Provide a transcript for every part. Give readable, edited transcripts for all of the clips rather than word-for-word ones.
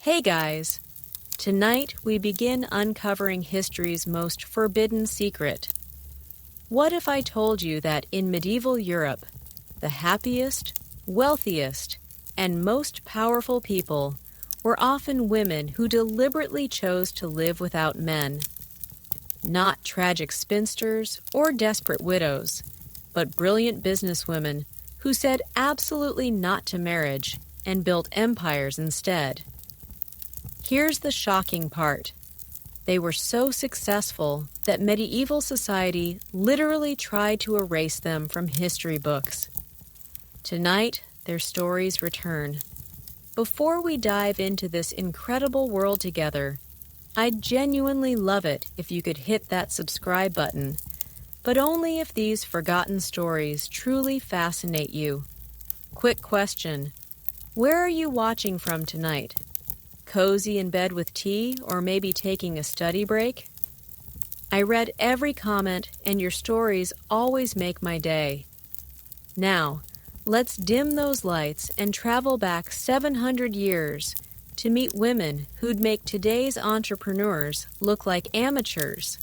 Hey guys! Tonight we begin uncovering history's most forbidden secret. What if I told you that in medieval Europe, the happiest, wealthiest, and most powerful people were often women who deliberately chose to live without men? Not tragic spinsters or desperate widows, but brilliant businesswomen who said absolutely not to marriage and built empires instead. Here's the shocking part. They were so successful that medieval society literally tried to erase them from history books. Tonight, their stories return. Before we dive into this incredible world together, I'd genuinely love it if you could hit that subscribe button, but only if these forgotten stories truly fascinate you. Quick question. Where are you watching from tonight? Cozy in bed with tea, or maybe taking a study break? I read every comment, and your stories always make my day. Now, let's dim those lights and travel back 700 years to meet women who'd make today's entrepreneurs look like amateurs.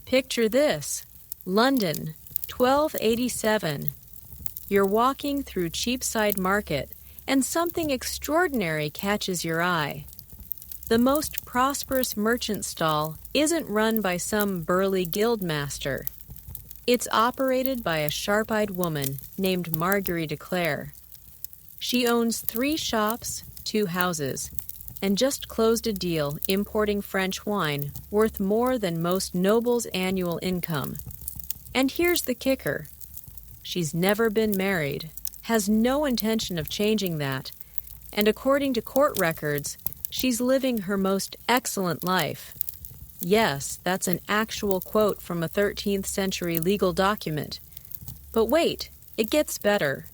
Picture this: London, 1287. You're walking through Cheapside Market, and something extraordinary catches your eye. The most prosperous merchant stall isn't run by some burly guildmaster. It's operated by a sharp-eyed woman named Marguerite de Clare. She owns 3 shops, 2 houses, and just closed a deal importing French wine worth more than most nobles' annual income. And here's the kicker. She's never been married, has no intention of changing that, and according to court records, she's living her most excellent life. Yes, that's an actual quote from a 13th century legal document. But wait, it gets better.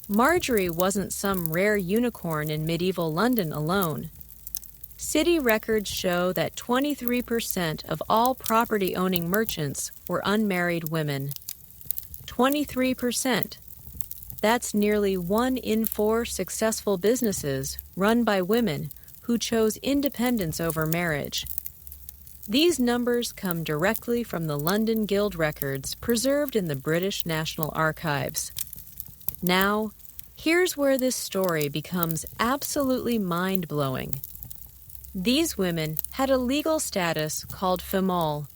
Marjorie wasn't some rare unicorn in medieval London alone. City records show that 23% of all property-owning merchants were unmarried women. 23%. That's nearly 1 in 4 successful businesses run by women who chose independence over marriage. These numbers come directly from the London Guild records preserved in the British National Archives. Now, here's where this story becomes absolutely mind-blowing. These women had a legal status called female,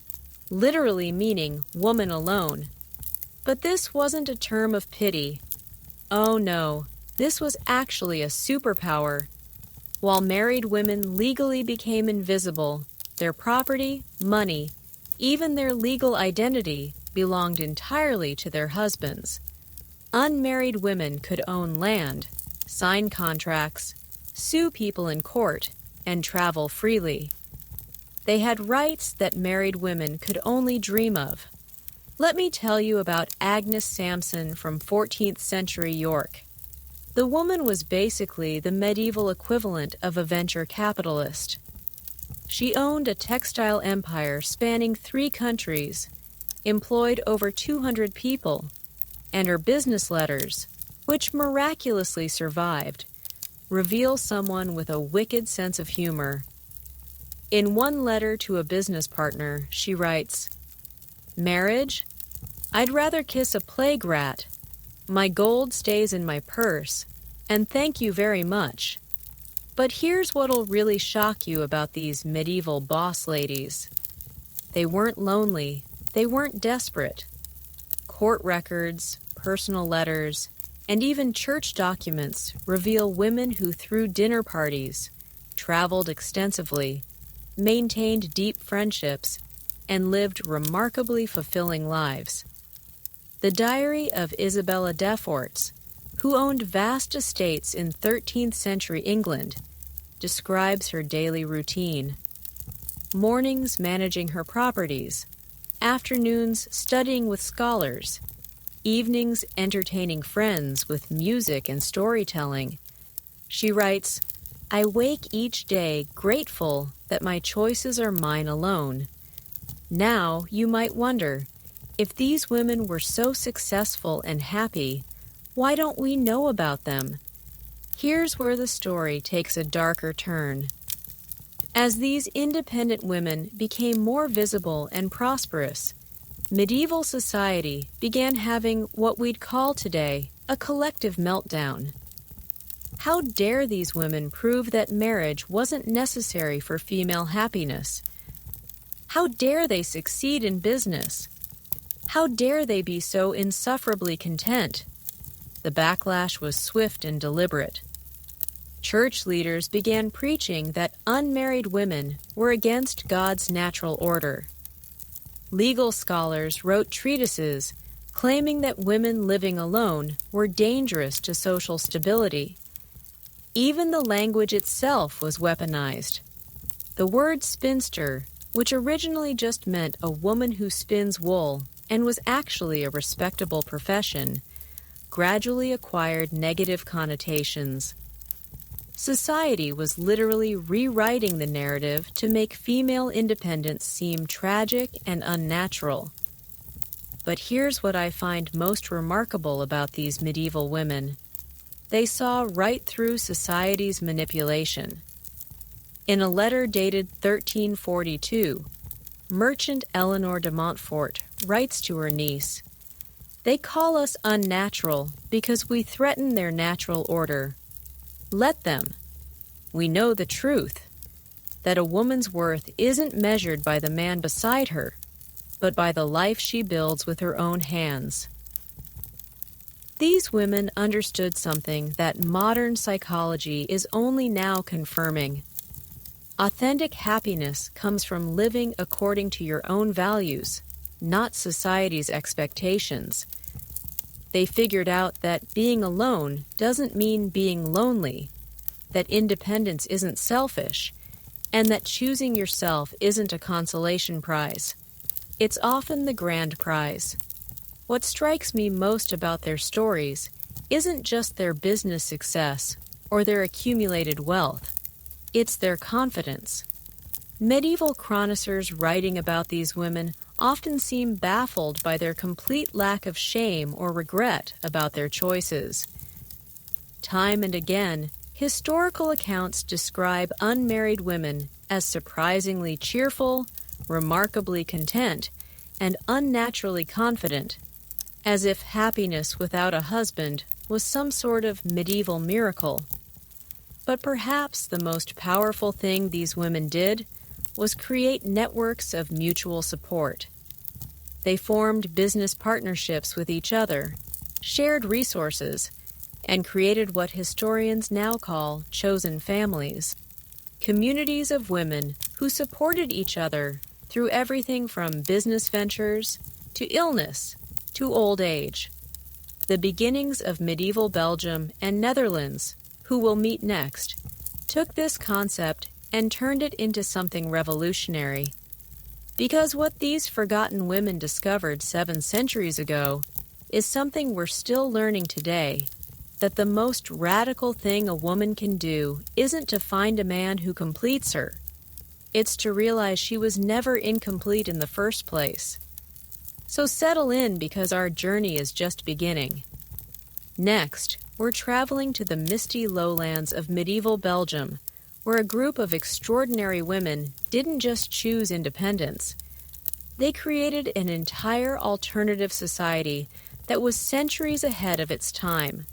literally meaning woman alone. But this wasn't a term of pity. Oh no, this was actually a superpower. While married women legally became invisible, their property, money, even their legal identity belonged entirely to their husbands. Unmarried women could own land, sign contracts, sue people in court, and travel freely. They had rights that married women could only dream of. Let me tell you about Agnes Sampson from 14th century York. The woman was basically the medieval equivalent of a venture capitalist. She owned a textile empire spanning 3 countries, employed over 200 people, and her business letters, which miraculously survived, reveal someone with a wicked sense of humor. In one letter to a business partner, she writes, "Marriage? I'd rather kiss a plague rat. My gold stays in my purse, and thank you very much." But here's what'll really shock you about these medieval boss ladies. They weren't lonely. They weren't desperate. Court records, personal letters, and even church documents reveal women who threw dinner parties, traveled extensively, maintained deep friendships, and lived remarkably fulfilling lives. The diary of Isabella Deforts, who owned vast estates in 13th century England, describes her daily routine. Mornings managing her properties, afternoons studying with scholars, evenings entertaining friends with music and storytelling. She writes, "I wake each day grateful that my choices are mine alone." Now, you might wonder, if these women were so successful and happy, why don't we know about them? Here's where the story takes a darker turn. As these independent women became more visible and prosperous, medieval society began having what we'd call today a collective meltdown. How dare these women prove that marriage wasn't necessary for female happiness? How dare they succeed in business? How dare they be so insufferably content? The backlash was swift and deliberate. Church leaders began preaching that unmarried women were against God's natural order. Legal scholars wrote treatises claiming that women living alone were dangerous to social stability. Even the language itself was weaponized. The word spinster, which originally just meant a woman who spins wool and was actually a respectable profession, gradually acquired negative connotations. Society was literally rewriting the narrative to make female independence seem tragic and unnatural. But here's what I find most remarkable about these medieval women. They saw right through society's manipulation. In a letter dated 1342, merchant Eleanor de Montfort writes to her niece, "They call us unnatural because we threaten their natural order. Let them. We know the truth, that a woman's worth isn't measured by the man beside her, but by the life she builds with her own hands." These women understood something that modern psychology is only now confirming. Authentic happiness comes from living according to your own values, not society's expectations. They figured out that being alone doesn't mean being lonely, that independence isn't selfish, and that choosing yourself isn't a consolation prize. It's often the grand prize. What strikes me most about their stories isn't just their business success or their accumulated wealth. It's their confidence. Medieval chroniclers writing about these women often seem baffled by their complete lack of shame or regret about their choices. Time and again, historical accounts describe unmarried women as surprisingly cheerful, remarkably content, and unnaturally confident, as if happiness without a husband was some sort of medieval miracle. But perhaps the most powerful thing these women did was create networks of mutual support. They formed business partnerships with each other, shared resources, and created what historians now call chosen families, communities of women who supported each other through everything from business ventures to illness to old age. The beginnings of medieval Belgium and Netherlands, who we'll meet next, took this concept and turned it into something revolutionary. Because what these forgotten women discovered 7 centuries ago is something we're still learning today, that the most radical thing a woman can do isn't to find a man who completes her. It's to realize she was never incomplete in the first place. So settle in, because our journey is just beginning. Next, we're traveling to the misty lowlands of medieval Belgium, where a group of extraordinary women didn't just choose independence. They created an entire alternative society that was centuries ahead of its time.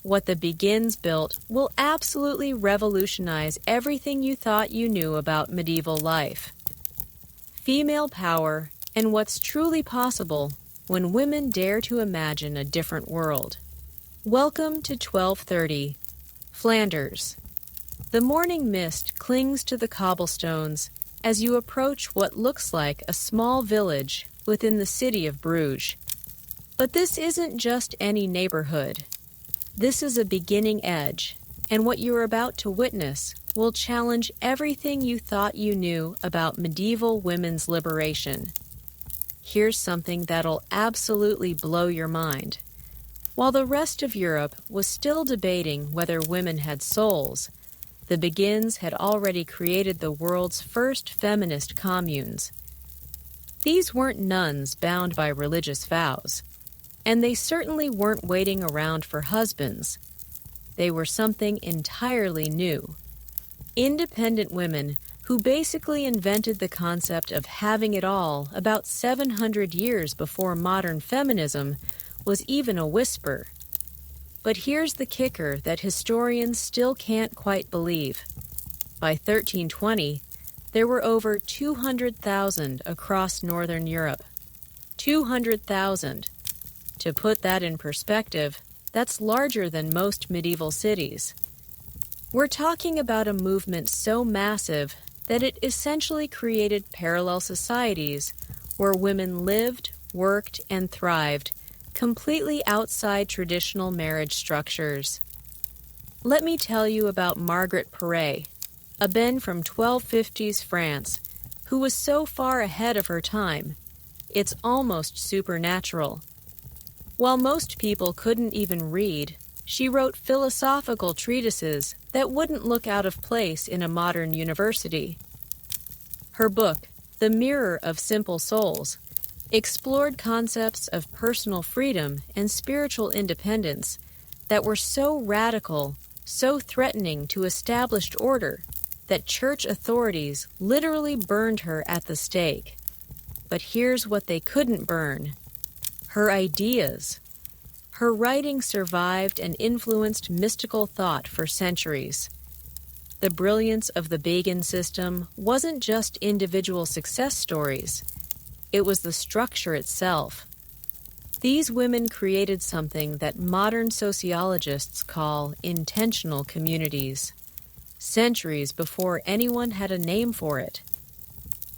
What the Begins built will absolutely revolutionize everything you thought you knew about medieval life. Female power and what's truly possible when women dare to imagine a different world. Welcome to 1230, Flanders. The morning mist clings to the cobblestones as you approach what looks like a small village within the city of Bruges. But this isn't just any neighborhood. This is a beginning edge, and what you're about to witness will challenge everything you thought you knew about medieval women's liberation. Here's something that'll absolutely blow your mind. While the rest of Europe was still debating whether women had souls, the Begins had already created the world's first feminist communes. These weren't nuns bound by religious vows, and they certainly weren't waiting around for husbands. they were something entirely new. Independent women who basically invented the concept of having it all about 700 years before modern feminism was even a whisper. But here's the kicker that historians still can't quite believe. By 1320, there were over 200,000 across Northern Europe. 200,000. To put that in perspective, that's larger than most medieval cities. We're talking about a movement so massive that it essentially created parallel societies where women lived, worked, and thrived completely outside traditional marriage structures. Let me tell you about Margaret Perret, a Ben from 1250s France, who was so far ahead of her time, it's almost supernatural. While most people couldn't even read, she wrote philosophical treatises that wouldn't look out of place in a modern university. Her book, The Mirror of Simple Souls, explored concepts of personal freedom and spiritual independence that were so radical, so threatening to established order, that church authorities literally burned her at the stake. But here's what they couldn't burn: her ideas. Her writing survived and influenced mystical thought for centuries. The brilliance of the Begin system wasn't just individual success stories. It was the structure itself. These women created something that modern sociologists call intentional communities, centuries before anyone had a name for it.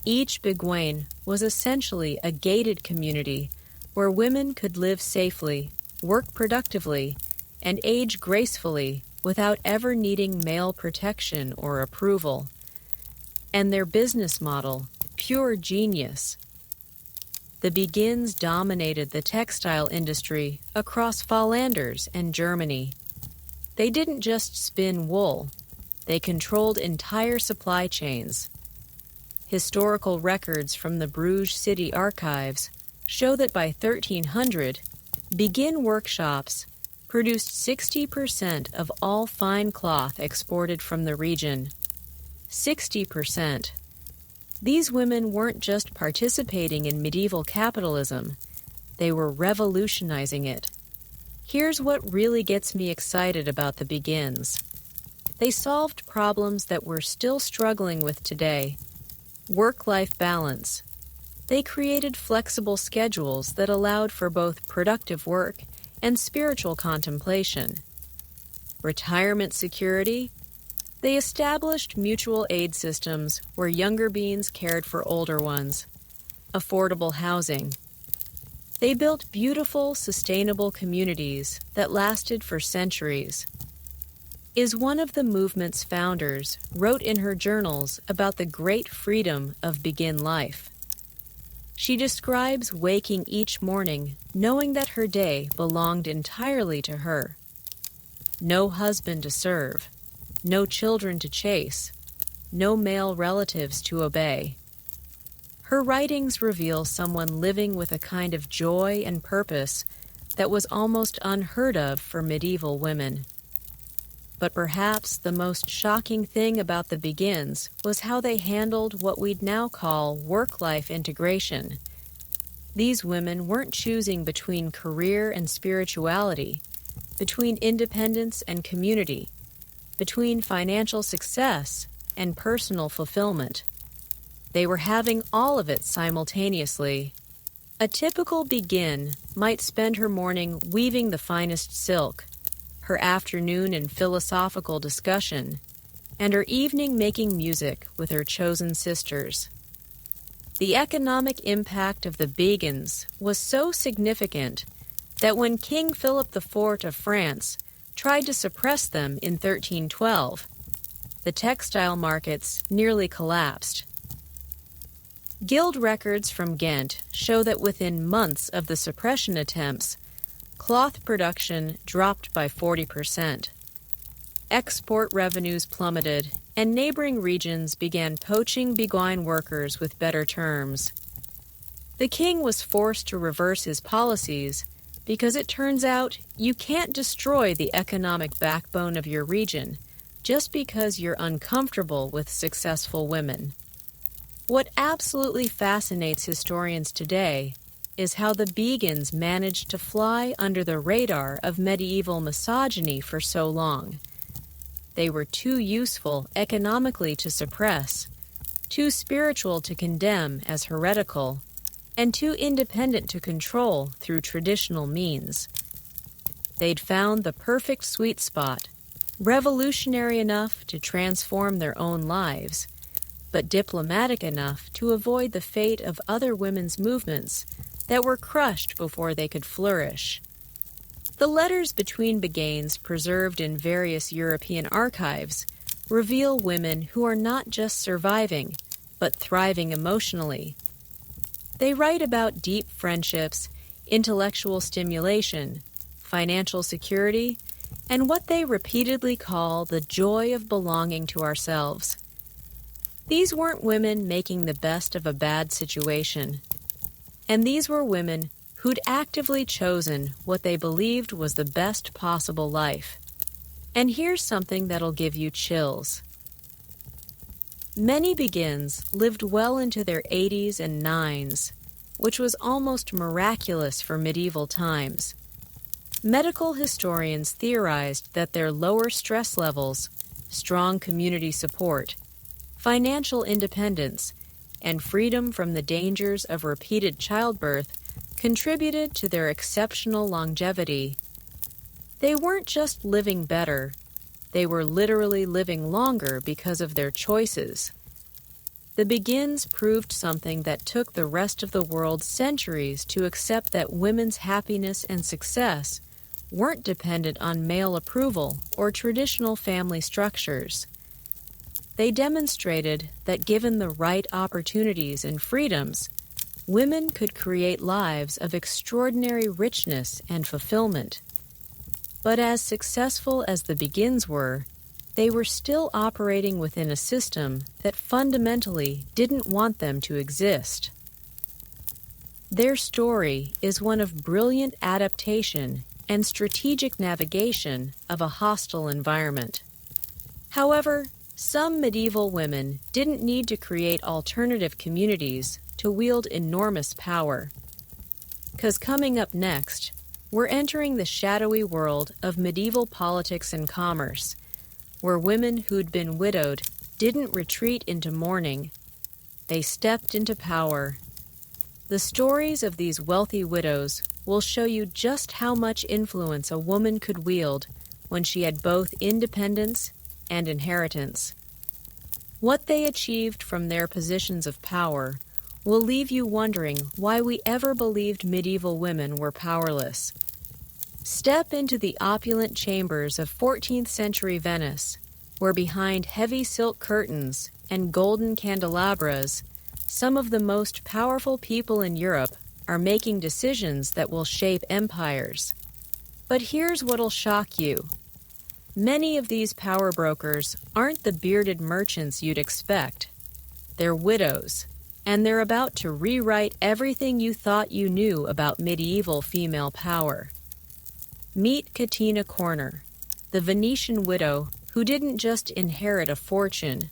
Each biguine was essentially a gated community where women could live safely, work productively, and age gracefully without ever needing male protection or approval. And their business model, pure genius. The Begins dominated the textile industry across Flanders and Germany. They didn't just spin wool, they controlled entire supply chains. Historical records from the Bruges city archives show that by 1300, Begin workshops produced 60% of all fine cloth exported from the region. 60%. These women weren't just participating in medieval capitalism, they were revolutionizing it. Here's what really gets me excited about the Begins. They solved problems that we're still struggling with today. Work-life balance. They created flexible schedules that allowed for both productive work and spiritual contemplation. Retirement security. They established mutual aid systems where younger beings cared for older ones. Affordable housing. They built beautiful, sustainable communities that lasted for centuries. Is one of the movement's founders wrote in her journals about the great freedom of Begin life. She describes waking each morning knowing that her day belonged entirely to her. No husband to serve, no children to chase, no male relatives to obey. Her writings reveal someone living with a kind of joy and purpose that was almost unheard of for medieval women. But perhaps the most shocking thing about the Begins was how they handled what we'd now call work-life integration. These women weren't choosing between career and spirituality, between independence and community, between financial success and personal fulfillment. They were having all of it simultaneously. A typical Begin might spend her morning weaving the finest silk, her afternoon in philosophical discussion, and her evening making music with her chosen sisters. The economic impact of the Begins was so significant that when King Philip IV of France tried to suppress them in 1312, the textile markets nearly collapsed. Guild records from Ghent show that within months of the suppression attempts, cloth production dropped by 40%. Export revenues plummeted, and neighboring regions began poaching Beguine workers with better terms. The king was forced to reverse his policies because it turns out you can't destroy the economic backbone of your region just because you're uncomfortable with successful women. What absolutely fascinates historians today is how the Begans managed to fly under the radar of medieval misogyny for so long. They were too useful economically to suppress, too spiritual to condemn as heretical, and too independent to control through traditional means. They'd found the perfect sweet spot, revolutionary enough to transform their own lives, but diplomatic enough to avoid the fate of other women's movements that were crushed before they could flourish. The letters between Begains preserved in various European archives reveal women who are not just surviving, but thriving emotionally. They write about deep friendships, intellectual stimulation, financial security, and what they repeatedly call the joy of belonging to ourselves. These weren't women making the best of a bad situation, and these were women who'd actively chosen what they believed was the best possible life. And here's something that'll give you chills. Many Begins lived well into their 80s and 90s, which was almost miraculous for medieval times. Medical historians theorized that their lower stress levels, strong community support, financial independence, and freedom from the dangers of repeated childbirth contributed to their exceptional longevity. They weren't just living better, they were literally living longer because of their choices. The Begins proved something that took the rest of the world centuries to accept, that women's happiness and success weren't dependent on male approval or traditional family structures. They demonstrated that given the right opportunities and freedoms, women could create lives of extraordinary richness and fulfillment. But as successful as the Begins were, they were still operating within a system that fundamentally didn't want them to exist. Their story is one of brilliant adaptation and strategic navigation of a hostile environment. However, some medieval women didn't need to create alternative communities to wield enormous power. 'Cause coming up next, we're entering the shadowy world of medieval politics and commerce, where women who'd been widowed didn't retreat into mourning. They stepped into power. The stories of these wealthy widows will show you just how much influence a woman could wield when she had both independence and inheritance. What they achieved from their positions of power will leave you wondering why we ever believed medieval women were powerless. Step into the opulent chambers of 14th century Venice, where behind heavy silk curtains and golden candelabras, some of the most powerful people in Europe are making decisions that will shape empires. But here's what'll shock you. Many of these power brokers aren't the bearded merchants you'd expect. They're widows, and they're about to rewrite everything you thought you knew about medieval female power. Meet Catina Corner, the Venetian widow who didn't just inherit a fortune.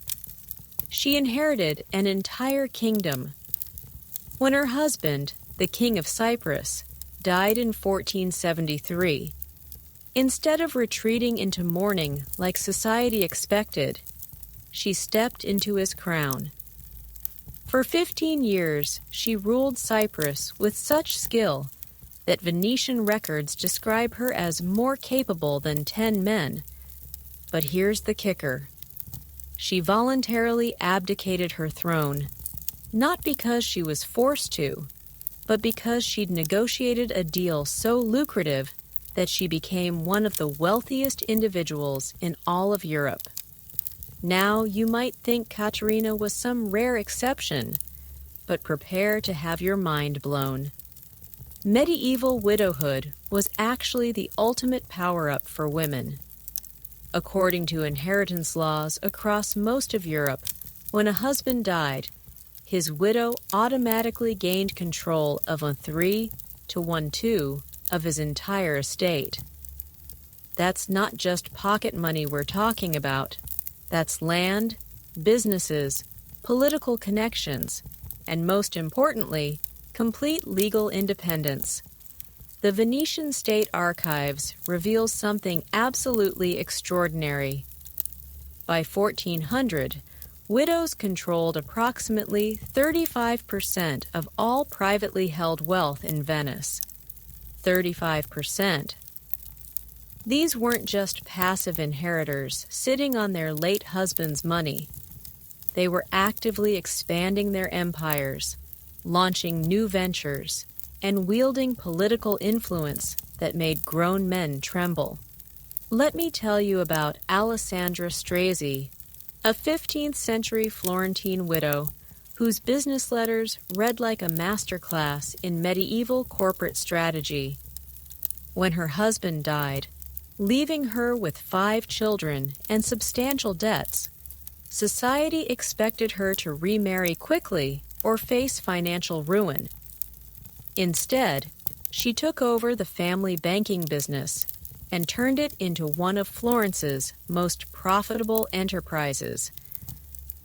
She inherited an entire kingdom. When her husband, the King of Cyprus, died in 1473, instead of retreating into mourning like society expected, she stepped into his crown. For 15 years, she ruled Cyprus with such skill that Venetian records describe her as more capable than 10 men. But here's the kicker. She voluntarily abdicated her throne, not because she was forced to, but because she'd negotiated a deal so lucrative that she became one of the wealthiest individuals in all of Europe. Now you might think Katerina was some rare exception, but prepare to have your mind blown. Medieval widowhood was actually the ultimate power-up for women. According to inheritance laws across most of Europe, when a husband died, his widow automatically gained control of a 3 to 1/2 of his entire estate. That's not just pocket money we're talking about. That's land, businesses, political connections, and most importantly, complete legal independence. The Venetian State Archives reveals something absolutely extraordinary. By 1400, widows controlled approximately 35% of all privately held wealth in Venice. 35%. These weren't just passive inheritors sitting on their late husband's money. They were actively expanding their empires, launching new ventures, and wielding political influence that made grown men tremble. Let me tell you about Alessandra Strezzi, a 15th century Florentine widow whose business letters read like a masterclass in medieval corporate strategy. When her husband died, leaving her with 5 children and substantial debts, society expected her to remarry quickly or face financial ruin. Instead, she took over the family banking business and turned it into one of Florence's most profitable enterprises.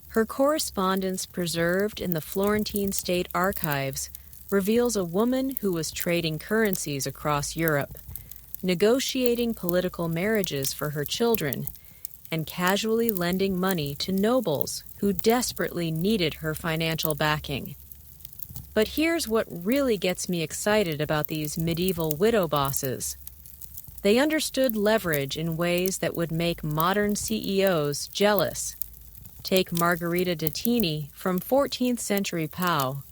Her correspondence preserved in the Florentine State Archives reveals a woman who was trading currencies across Europe, negotiating political marriages for her children, and casually lending money to nobles who desperately needed her financial backing. But here's what really gets me excited about these medieval widow bosses. They understood leverage in ways that would make modern CEOs jealous. Take Margherita Dettini from 14th century Pau.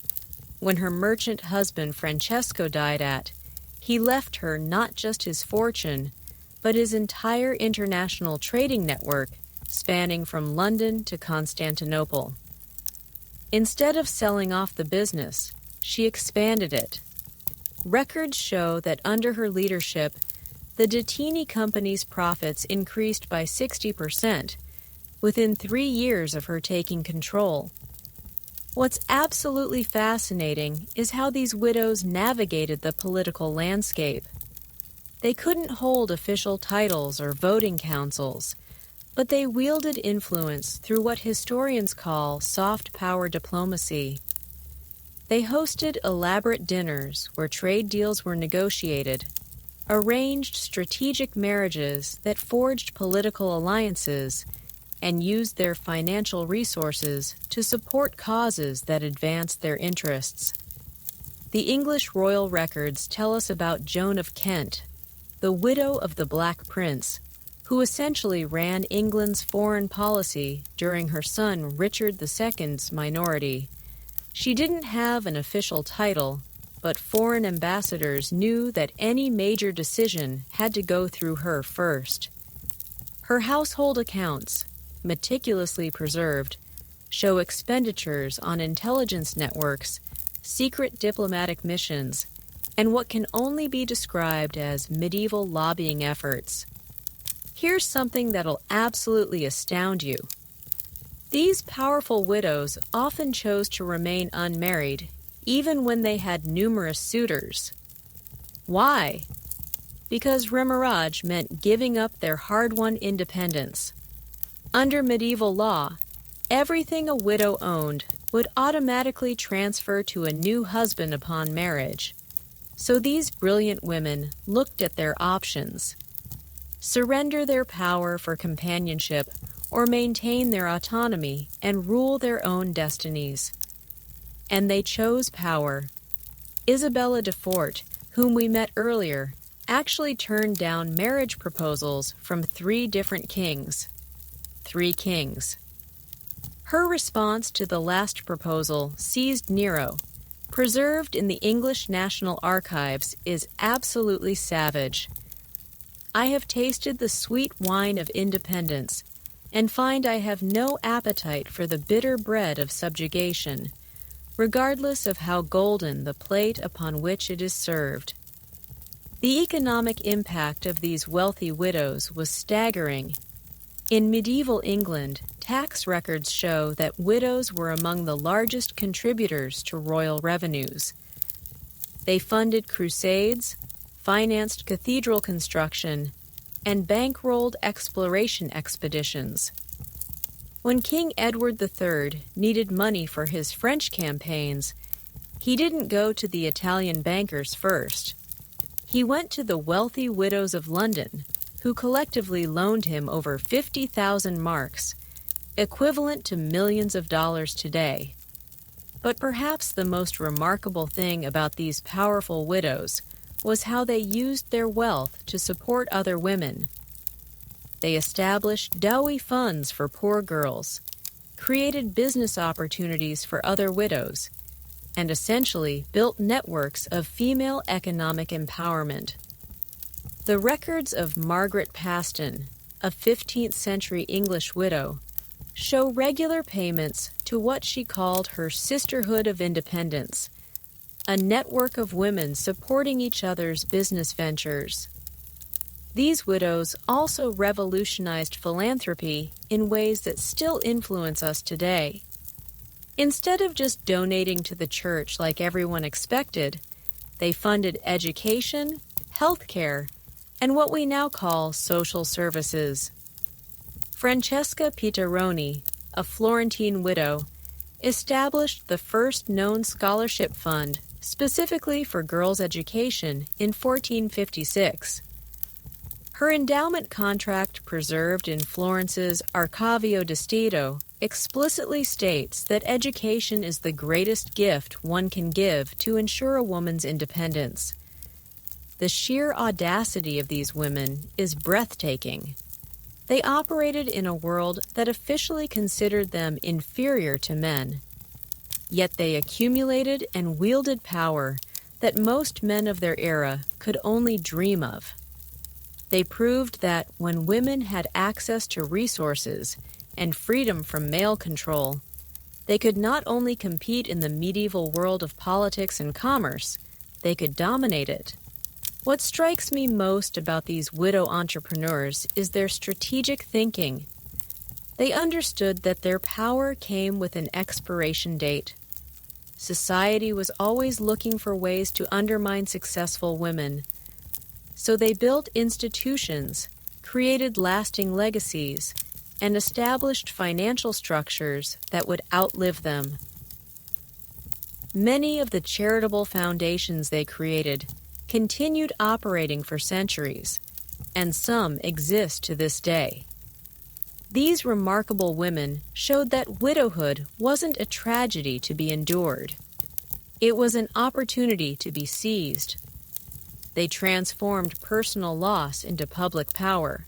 When her merchant husband Francesco died, he left her not just his fortune, but his entire international trading network spanning from London to Constantinople. Instead of selling off the business, she expanded it. Records show that under her leadership, the Dettini Company's profits increased by 60% within 3 years of her taking control. What's absolutely fascinating is how these widows navigated the political landscape. They couldn't hold official titles or voting councils, but they wielded influence through what historians call soft power diplomacy. They hosted elaborate dinners where trade deals were negotiated, arranged strategic marriages that forged political alliances, and used their financial resources to support causes that advanced their interests. The English royal records tell us about Joan of Kent, the widow of the Black Prince, who essentially ran England's foreign policy during her son Richard II's minority. She didn't have an official title, but foreign ambassadors knew that any major decision had to go through her first. Her household accounts, meticulously preserved, show expenditures on intelligence networks, secret diplomatic missions, and what can only be described as medieval lobbying efforts. Here's something that'll absolutely astound you. These powerful widows often chose to remain unmarried, even when they had numerous suitors. Why? Because remarriage meant giving up their hard-won independence. Under medieval law, everything a widow owned would automatically transfer to a new husband upon marriage. So these brilliant women looked at their options: surrender their power for companionship or maintain their autonomy and rule their own destinies. And they chose power. Isabella de Fort, whom we met earlier, actually turned down marriage proposals from 3 different kings. 3 kings. Her response to the last proposal seized Nero, preserved in the English National Archives, is absolutely savage. I have tasted the sweet wine of independence and find I have no appetite for the bitter bread of subjugation, regardless of how golden the plate upon which it is served. The economic impact of these wealthy widows was staggering. In medieval England, tax records show that widows were among the largest contributors to royal revenues. They funded crusades, financed cathedral construction, and bankrolled exploration expeditions. When King Edward III needed money for his French campaigns, he didn't go to the Italian bankers first. He went to the wealthy widows of London, who collectively loaned him over 50,000 marks, equivalent to millions of dollars today. But perhaps the most remarkable thing about these powerful widows was how they used their wealth to support other women. They established dowie funds for poor girls, created business opportunities for other widows, and essentially built networks of female economic empowerment. The records of Margaret Paston, a 15th century English widow, show regular payments to what she called her Sisterhood of Independence, a network of women supporting each other's business ventures. These widows also revolutionized philanthropy in ways that still influence us today. Instead of just donating to the church like everyone expected, they funded education, healthcare, and what we now call social services. Francesca Piteroni, a Florentine widow, established the first known scholarship fund specifically for girls' education in 1456. Her endowment contract preserved in Florence's Archivio di Stato explicitly states that education is the greatest gift one can give to ensure a woman's independence. The sheer audacity of these women is breathtaking. They operated in a world that officially considered them inferior to men. Yet they accumulated and wielded power that most men of their era could only dream of. They proved that when women had access to resources and freedom from male control, they could not only compete in the medieval world of politics and commerce, they could dominate it. What strikes me most about these widow entrepreneurs is their strategic thinking. They understood that their power came with an expiration date. Society was always looking for ways to undermine successful women. So they built institutions, created lasting legacies, and established financial structures that would outlive them. Many of the charitable foundations they created continued operating for centuries, and some exist to this day. These remarkable women showed that widowhood wasn't a tragedy to be endured. It was an opportunity to be seized. They transformed personal loss into public power,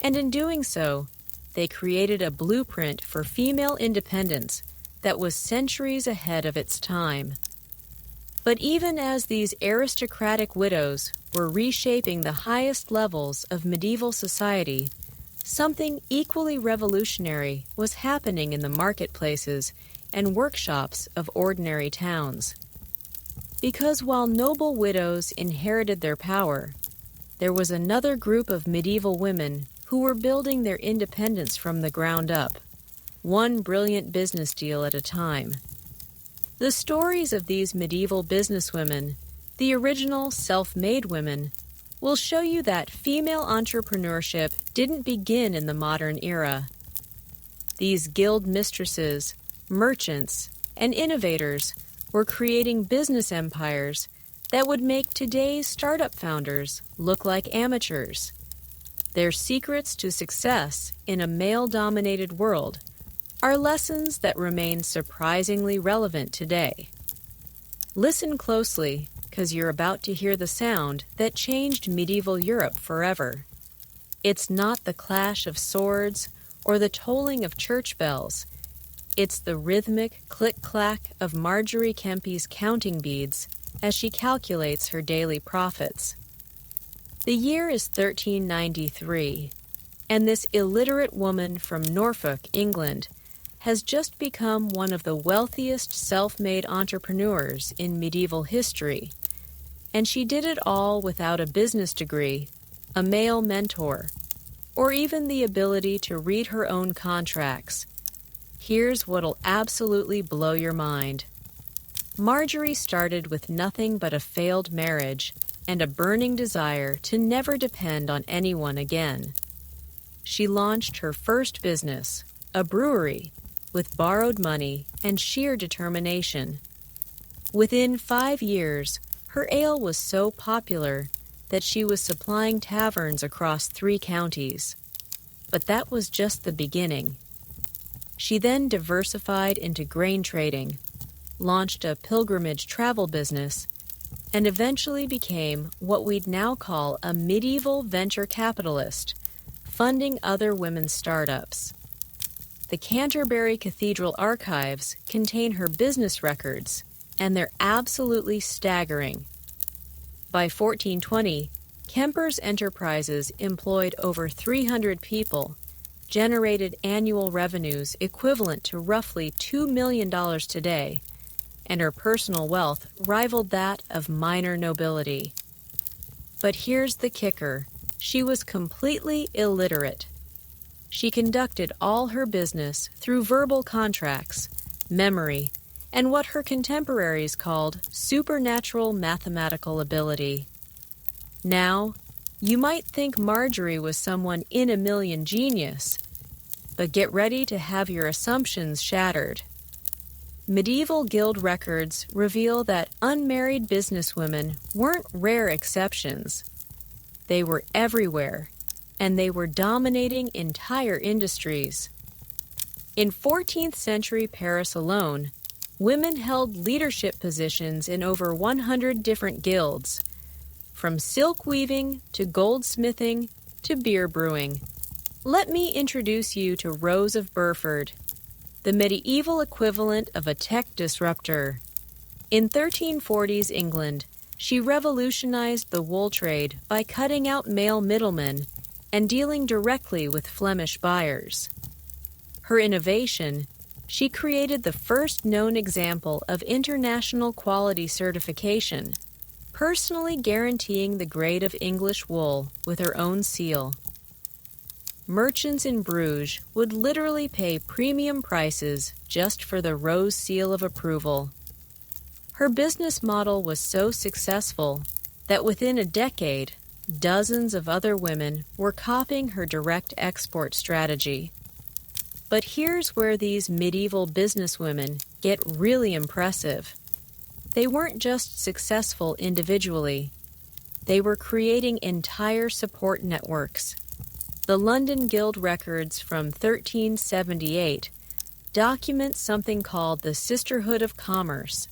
and in doing so, they created a blueprint for female independence that was centuries ahead of its time. But even as these aristocratic widows were reshaping the highest levels of medieval society, something equally revolutionary was happening in the marketplaces and workshops of ordinary towns. Because while noble widows inherited their power, there was another group of medieval women who were building their independence from the ground up, one brilliant business deal at a time. The stories of these medieval businesswomen, the original self-made women, will show you that female entrepreneurship didn't begin in the modern era. These guild mistresses, merchants, and innovators were creating business empires that would make today's startup founders look like amateurs. Their secrets to success in a male-dominated world are lessons that remain surprisingly relevant today. Listen closely, because you're about to hear the sound that changed medieval Europe forever. It's not the clash of swords or the tolling of church bells. It's the rhythmic click-clack of Marjorie Kempy's counting beads as she calculates her daily profits. The year is 1393, and this illiterate woman from Norfolk, England, has just become one of the wealthiest self-made entrepreneurs in medieval history, and she did it all without a business degree, a male mentor, or even the ability to read her own contracts. Here's what'll absolutely blow your mind. Marjorie started with nothing but a failed marriage and a burning desire to never depend on anyone again. She launched her first business, a brewery, with borrowed money and sheer determination. Within 5 years, her ale was so popular that she was supplying taverns across 3 counties. But that was just the beginning. She then diversified into grain trading, launched a pilgrimage travel business, and eventually became what we'd now call a medieval venture capitalist, funding other women's startups. The Canterbury Cathedral archives contain her business records, and they're absolutely staggering. By 1420, Kemper's enterprises employed over 300 people, generated annual revenues equivalent to roughly $2 million today, and her personal wealth rivaled that of minor nobility. But here's the kicker: she was completely illiterate. She conducted all her business through verbal contracts, memory, and what her contemporaries called supernatural mathematical ability. Now, you might think Marjorie was someone in a million genius, but get ready to have your assumptions shattered. Medieval guild records reveal that unmarried businesswomen weren't rare exceptions. They were everywhere, and they were dominating entire industries. In 14th century Paris alone, women held leadership positions in over 100 different guilds, from silk weaving to goldsmithing to beer brewing. Let me introduce you to Rose of Burford, the medieval equivalent of a tech disruptor. In 1340s England, she revolutionized the wool trade by cutting out male middlemen and dealing directly with Flemish buyers. Her innovation: she created the first known example of international quality certification, personally guaranteeing the grade of English wool with her own seal. Merchants in Bruges would literally pay premium prices just for the rose seal of approval. Her business model was so successful that within a decade, dozens of other women were copying her direct export strategy. But here's where these medieval businesswomen get really impressive. They weren't just successful individually. They were creating entire support networks. The London Guild records from 1378 document something called the Sisterhood of Commerce,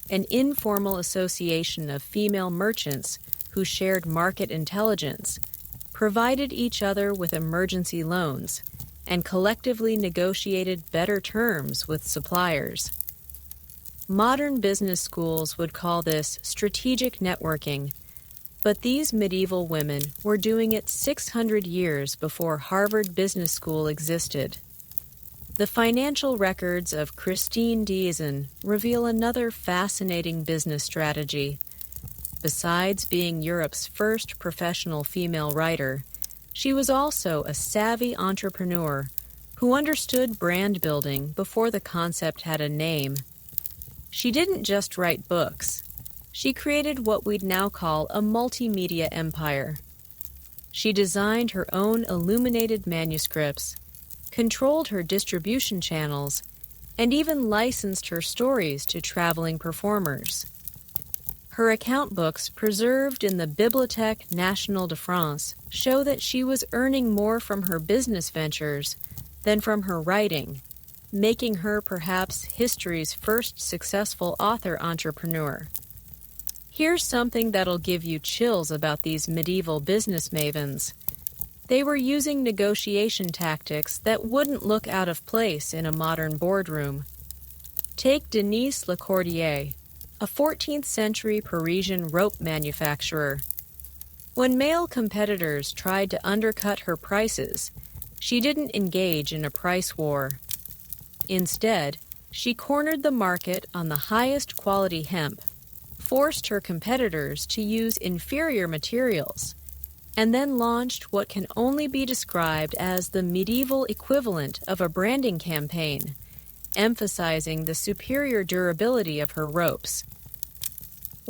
an informal association of female merchants who shared market intelligence, provided each other with emergency loans, and collectively negotiated better terms with suppliers. Modern business schools would call this strategic networking, but these medieval women were doing it 600 years before Harvard Business School existed. The financial records of Christine Diesen reveal another fascinating business strategy. Besides being Europe's first professional female writer, she was also a savvy entrepreneur who understood brand building before the concept had a name. She didn't just write books. She created what we'd now call a multimedia empire. She designed her own illuminated manuscripts, controlled her distribution channels, and even licensed her stories to traveling performers. Her account books preserved in the Bibliothèque Nationale de France show that she was earning more from her business ventures than from her writing, making her perhaps history's first successful author-entrepreneur. Here's something that'll give you chills about these medieval business mavens. They were using negotiation tactics that wouldn't look out of place in a modern boardroom. Take Denise Lecordier, a 14th century Parisian rope manufacturer. When male competitors tried to undercut her prices, she didn't engage in a price war. Instead, she cornered the market on the highest quality hemp, forced her competitors to use inferior materials, and then launched what can only be described as the medieval equivalent of a branding campaign, emphasizing the superior durability of her ropes.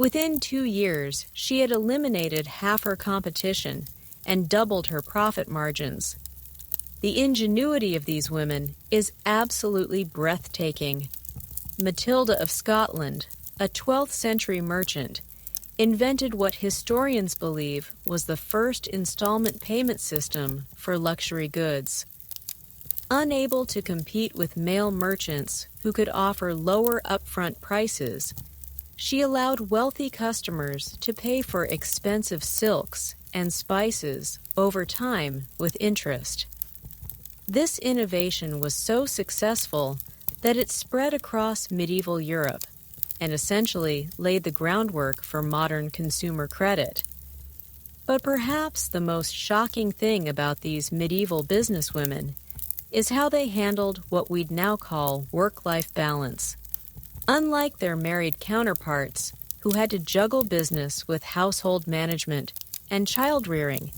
Within 2 years, she had eliminated half her competition and doubled her profit margins. The ingenuity of these women is absolutely breathtaking. Matilda of Scotland, a 12th century merchant, invented what historians believe was the first installment payment system for luxury goods. Unable to compete with male merchants who could offer lower upfront prices, she allowed wealthy customers to pay for expensive silks and spices over time with interest. This innovation was so successful that it spread across medieval Europe and essentially laid the groundwork for modern consumer credit. But perhaps the most shocking thing about these medieval businesswomen is how they handled what we'd now call work-life balance. Unlike their married counterparts, who had to juggle business with household management and child-rearing,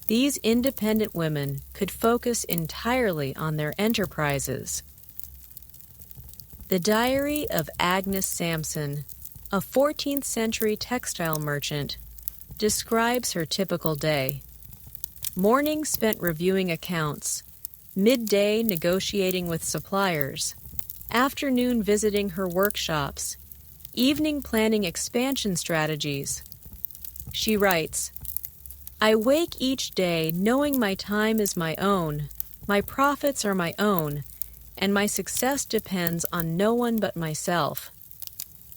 these independent women could focus entirely on their enterprises. The Diary of Agnes Sampson, a 14th century textile merchant, describes her typical day. Morning spent reviewing accounts, midday negotiating with suppliers, afternoon visiting her workshops, evening planning expansion strategies. She writes, "I wake each day knowing my time is my own, my profits are my own, and my success depends on no one but myself."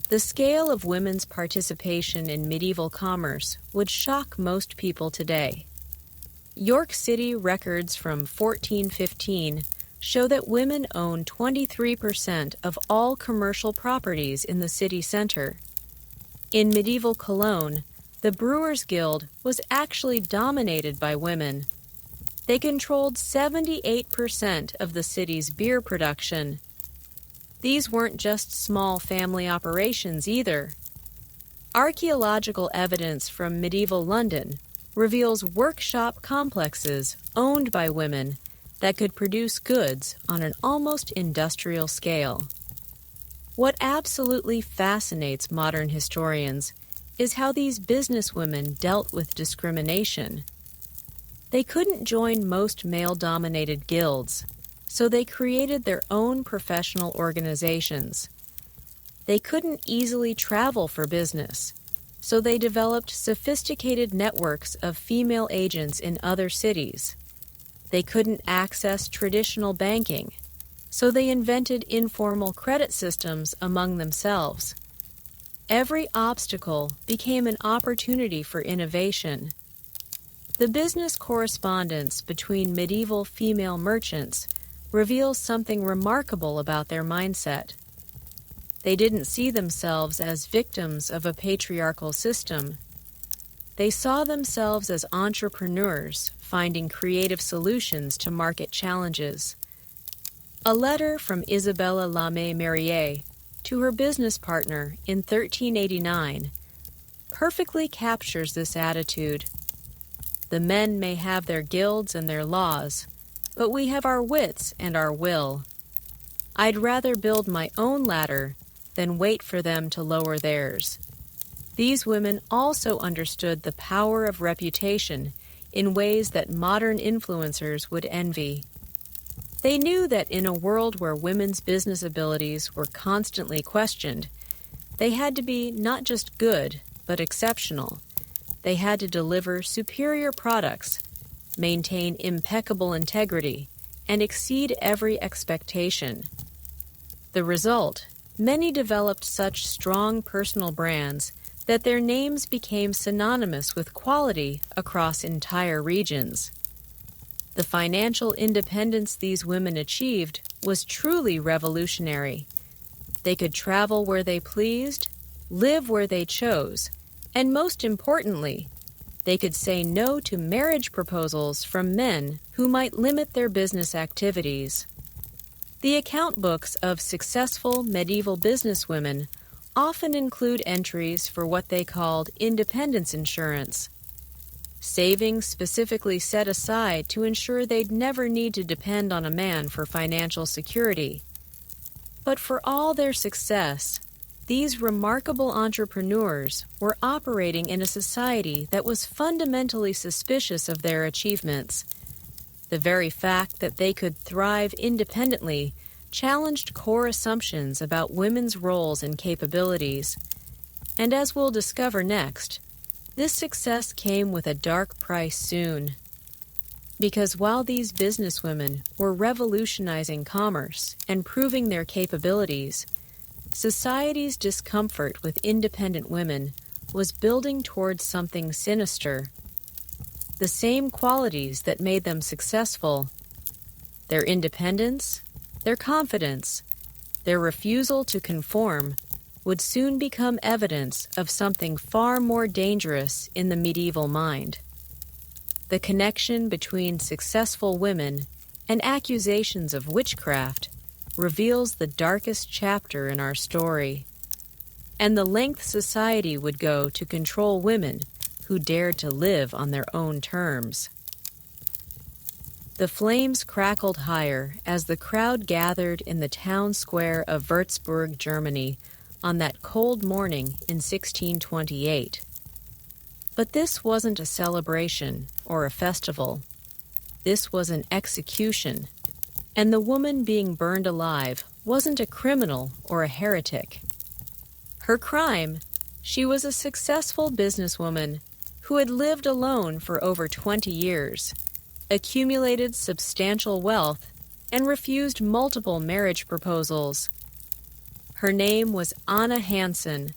The scale of women's participation in medieval commerce would shock most people today. York City records from 1415 show that women own 23% of all commercial properties in the city center. In medieval Cologne, the Brewers' Guild was actually dominated by women. They controlled 78% of the city's beer production. These weren't just small family operations either. Archaeological evidence from medieval London reveals workshop complexes owned by women that could produce goods on an almost industrial scale. What absolutely fascinates modern historians is how these businesswomen dealt with discrimination. They couldn't join most male-dominated guilds, so they created their own professional organizations. They couldn't easily travel for business, so they developed sophisticated networks of female agents in other cities. They couldn't access traditional banking, so they invented informal credit systems among themselves. Every obstacle became an opportunity for innovation. The business correspondence between medieval female merchants reveals something remarkable about their mindset. They didn't see themselves as victims of a patriarchal system. They saw themselves as entrepreneurs finding creative solutions to market challenges. A letter from Isabella Lamé Mérier to her business partner in 1389 perfectly captures this attitude. "The men may have their guilds and their laws, but we have our wits and our will. I'd rather build my own ladder than wait for them to lower theirs." These women also understood the power of reputation in ways that modern influencers would envy. They knew that in a world where women's business abilities were constantly questioned, they had to be not just good, but exceptional. They had to deliver superior products, maintain impeccable integrity, and exceed every expectation. The result, many developed such strong personal brands that their names became synonymous with quality across entire regions. The financial independence these women achieved was truly revolutionary. They could travel where they pleased, live where they chose, and most importantly, they could say no to marriage proposals from men who might limit their business activities. The account books of successful medieval businesswomen often include entries for what they called independence insurance, savings specifically set aside to ensure they'd never need to depend on a man for financial security. But for all their success, these remarkable entrepreneurs were operating in a society that was fundamentally suspicious of their achievements. The very fact that they could thrive independently challenged core assumptions about women's roles and capabilities. And as we'll discover next, this success came with a dark price soon. Because while these businesswomen were revolutionizing commerce and proving their capabilities, society's discomfort with independent women was building towards something sinister. The same qualities that made them successful, their independence, their confidence, their refusal to conform, would soon become evidence of something far more dangerous in the medieval mind. The connection between successful women and accusations of witchcraft reveals the darkest chapter in our story, and the length society would go to control women who dared to live on their own terms. The flames crackled higher as the crowd gathered in the town square of Würzburg, Germany, on that cold morning in 1628. But this wasn't a celebration or a festival. This was an execution, and the woman being burned alive wasn't a criminal or a heretic. Her crime: she was a successful businesswoman who had lived alone for over 20 years, accumulated substantial wealth, and refused multiple marriage proposals. Her name was Anna Hansen,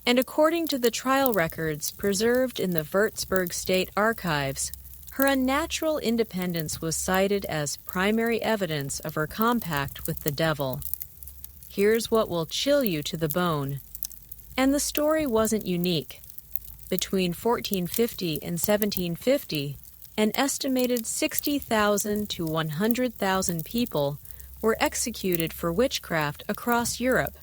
and according to the trial records preserved in the Würzburg State Archives, her unnatural independence was cited as primary evidence of her compact with the devil. Here's what will chill you to the bone. And the story wasn't unique. Between 1450 and 1750, an estimated 60,000 to 100,000 people were executed for witchcraft across Europe.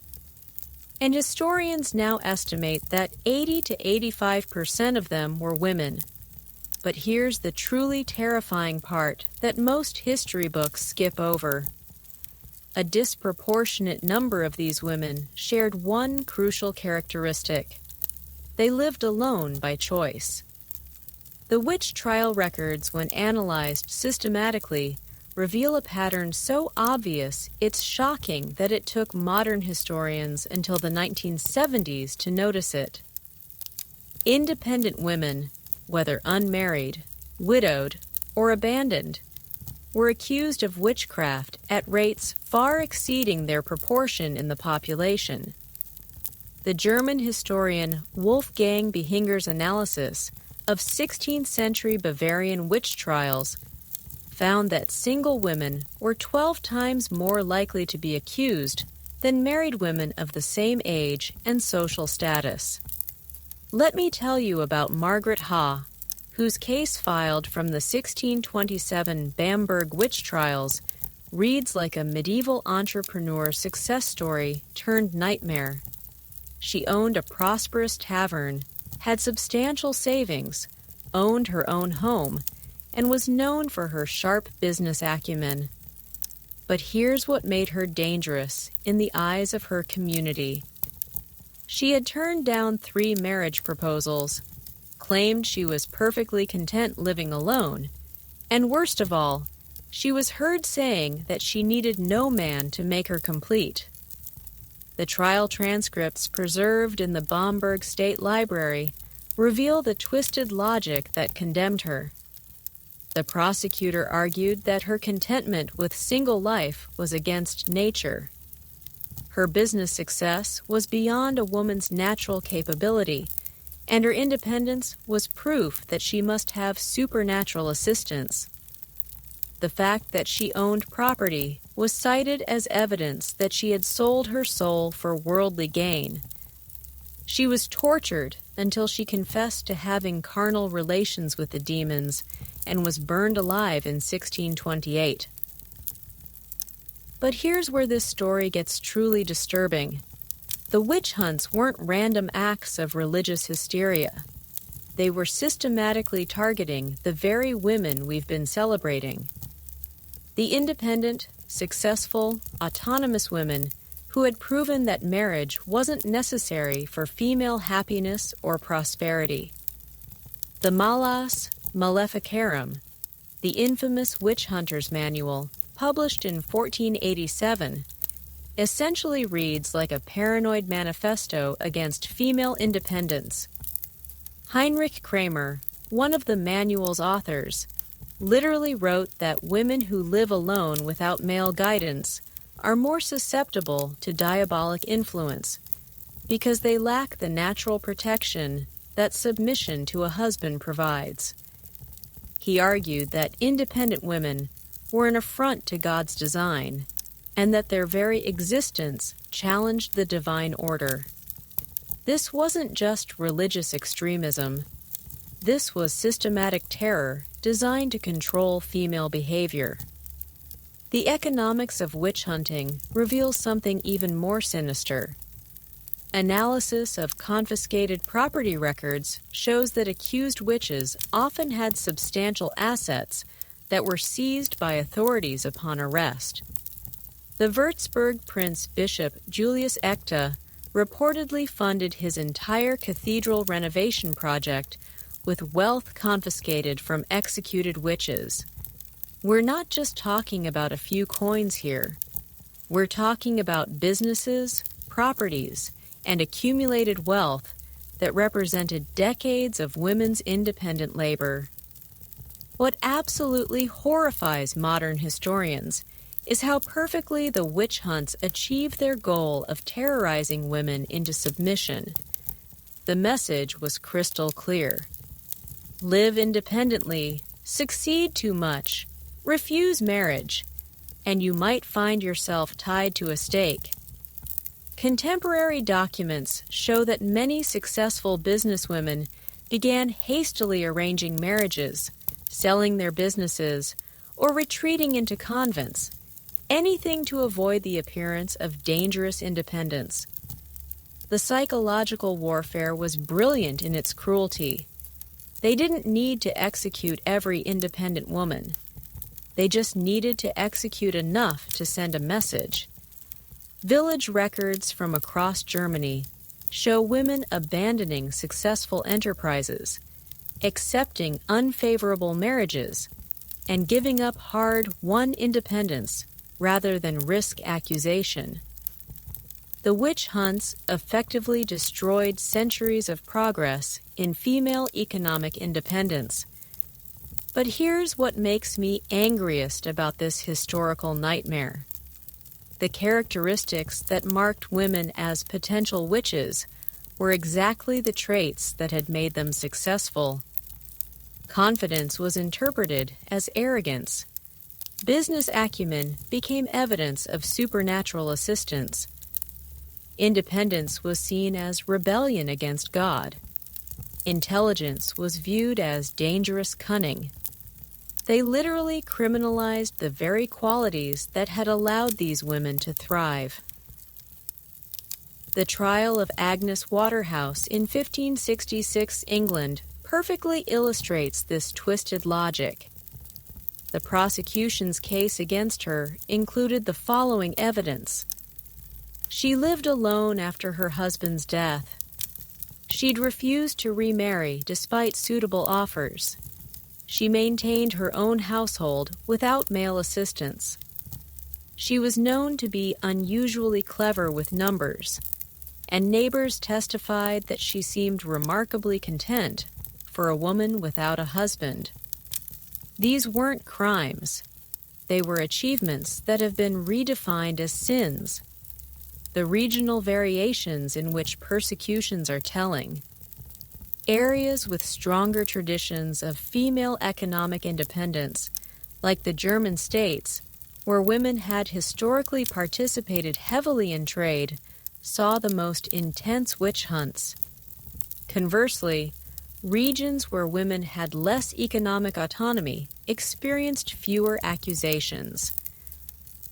And historians now estimate that 80 to 85% of them were women. But here's the truly terrifying part that most history books skip over. A disproportionate number of these women shared one crucial characteristic: they lived alone by choice. The witch trial records, when analyzed systematically, reveal a pattern so obvious it's shocking that it took modern historians until the 1970s to notice it. Independent women, whether unmarried, widowed, or abandoned, were accused of witchcraft at rates far exceeding their proportion in the population. The German historian Wolfgang Behinger's analysis of 16th century Bavarian witch trials found that single women were 12 times more likely to be accused than married women of the same age and social status. Let me tell you about Margaret Ha, whose case filed from the 1627 Bamberg witch trials reads like a medieval entrepreneur success story turned nightmare. She owned a prosperous tavern, had substantial savings, owned her own home, and was known for her sharp business acumen. But here's what made her dangerous in the eyes of her community. She had turned down 3 marriage proposals, claimed she was perfectly content living alone, and worst of all, she was heard saying that she needed no man to make her complete. The trial transcripts preserved in the Bamberg State Library reveal the twisted logic that condemned her. The prosecutor argued that her contentment with single life was against nature. Her business success was beyond a woman's natural capability, and her independence was proof that she must have supernatural assistance. The fact that she owned property was cited as evidence that she had sold her soul for worldly gain. She was tortured until she confessed to having carnal relations with the demons and was burned alive in 1628. But here's where this story gets truly disturbing. The witch hunts weren't random acts of religious hysteria. They were systematically targeting the very women we've been celebrating. The independent, successful, autonomous women who had proven that marriage wasn't necessary for female happiness or prosperity. The Malleus Maleficarum, the infamous witch hunter's manual, published in 1487, essentially reads like a paranoid manifesto against female independence. Heinrich Kramer, one of the manual's authors, literally wrote that women who live alone without male guidance are more susceptible to diabolic influence because they lack the natural protection that submission to a husband provides. He argued that independent women were an affront to God's design, and that their very existence challenged the divine order. This wasn't just religious extremism. This was systematic terror designed to control female behavior. The economics of witch hunting reveals something even more sinister. Analysis of confiscated property records shows that accused witches often had substantial assets that were seized by authorities upon arrest. The Würzburg Prince Bishop Julius Eckte reportedly funded his entire cathedral renovation project with wealth confiscated from executed witches. We're not just talking about a few coins here. We're talking about businesses, properties, and accumulated wealth that represented decades of women's independent labor. What absolutely horrifies modern historians is how perfectly the witch hunts achieved their goal of terrorizing women into submission. The message was crystal clear. Live independently, succeed too much, refuse marriage, and you might find yourself tied to a stake. Contemporary documents show that many successful businesswomen began hastily arranging marriages, selling their businesses, or retreating into convents, anything to avoid the appearance of dangerous independence. The psychological warfare was brilliant in its cruelty. They didn't need to execute every independent woman. They just needed to execute enough to send a message. Village records from across Germany show women abandoning successful enterprises, accepting unfavorable marriages, and giving up hard-won independence rather than risk accusation. The witch hunts effectively destroyed centuries of progress in female economic independence. But here's what makes me angriest about this historical nightmare. The characteristics that marked women as potential witches were exactly the traits that had made them successful. Confidence was interpreted as arrogance. Business acumen became evidence of supernatural assistance. Independence was seen as rebellion against God. Intelligence was viewed as dangerous cunning. They literally criminalized the very qualities that had allowed these women to thrive. The trial of Agnes Waterhouse in 1566 England perfectly illustrates this twisted logic. The prosecution's case against her included the following evidence. She lived alone after her husband's death. She'd refused to remarry despite suitable offers. She maintained her own household without male assistance. She was known to be unusually clever with numbers, and neighbors testified that she seemed remarkably content for a woman without a husband. These weren't crimes. They were achievements that have been redefined as sins. The regional variations in which persecutions are telling. Areas with stronger traditions of female economic independence, like the German states, where women had historically participated heavily in trade, saw the most intense witch hunts. Conversely, regions where women had less economic autonomy experienced fewer accusations.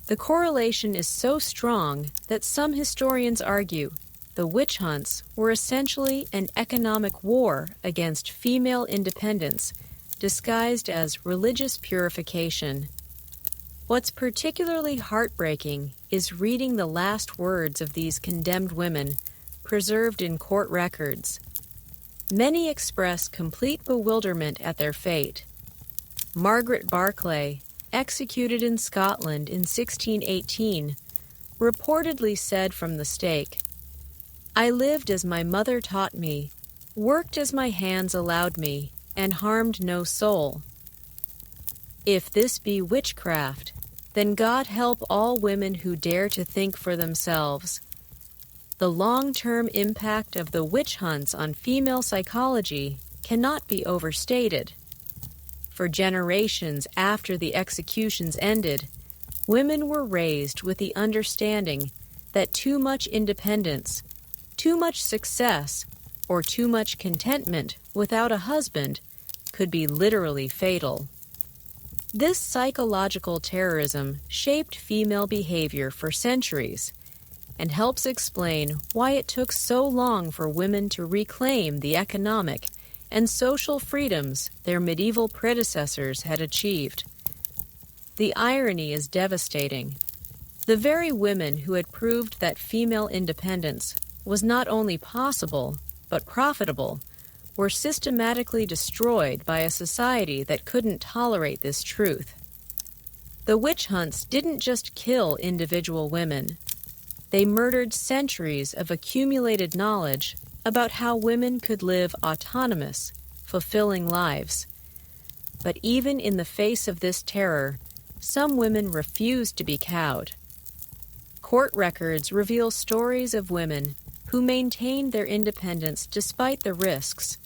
The correlation is so strong that some historians argue the witch hunts were essentially an economic war against female independence, disguised as religious purification. What's particularly heartbreaking is reading the last words of these condemned women, preserved in court records. Many express complete bewilderment at their fate. Margaret Barclay, executed in Scotland in 1618, reportedly said from the stake, "I lived as my mother taught me, worked as my hands allowed me, and harmed no soul. If this be witchcraft, then God help all women who dare to think for themselves." The long-term impact of the witch hunts on female psychology cannot be overstated. For generations after the executions ended, women were raised with the understanding that too much independence, too much success, or too much contentment without a husband could be literally fatal. This psychological terrorism shaped female behavior for centuries and helps explain why it took so long for women to reclaim the economic and social freedoms their medieval predecessors had achieved. The irony is devastating. The very women who had proved that female independence was not only possible, but profitable, were systematically destroyed by a society that couldn't tolerate this truth. The witch hunts didn't just kill individual women. They murdered centuries of accumulated knowledge about how women could live autonomous, fulfilling lives. But even in the face of this terror, some women refused to be cowed. Court records reveal stories of women who maintained their independence despite the risks,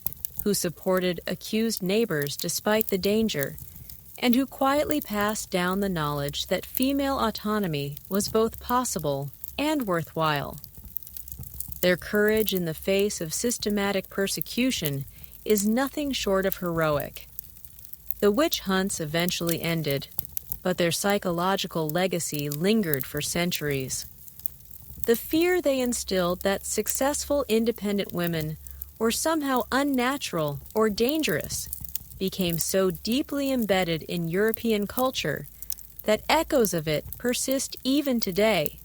who supported accused neighbors despite the danger, and who quietly passed down the knowledge that female autonomy was both possible and worthwhile. Their courage in the face of systematic persecution is nothing short of heroic. The witch hunts eventually ended, but their psychological legacy lingered for centuries. The fear they instilled that successful independent women were somehow unnatural or dangerous became so deeply embedded in European culture that echoes of it persist even today.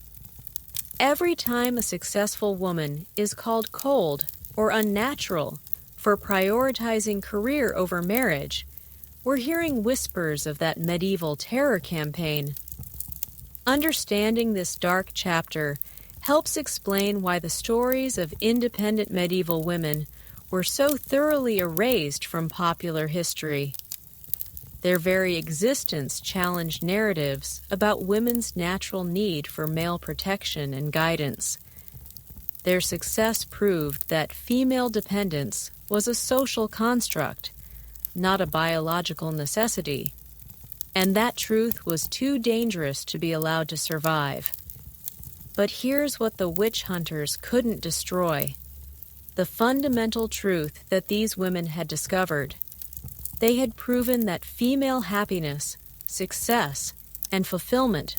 Every time a successful woman is called cold or unnatural for prioritizing career over marriage, we're hearing whispers of that medieval terror campaign. Understanding this dark chapter helps explain why the stories of independent medieval women were so thoroughly erased from popular history. Their very existence challenged narratives about women's natural need for male protection and guidance. Their success proved that female dependence was a social construct, not a biological necessity, and that truth was too dangerous to be allowed to survive. But here's what the witch hunters couldn't destroy: the fundamental truth that these women had discovered. They had proven that female happiness, success, and fulfillment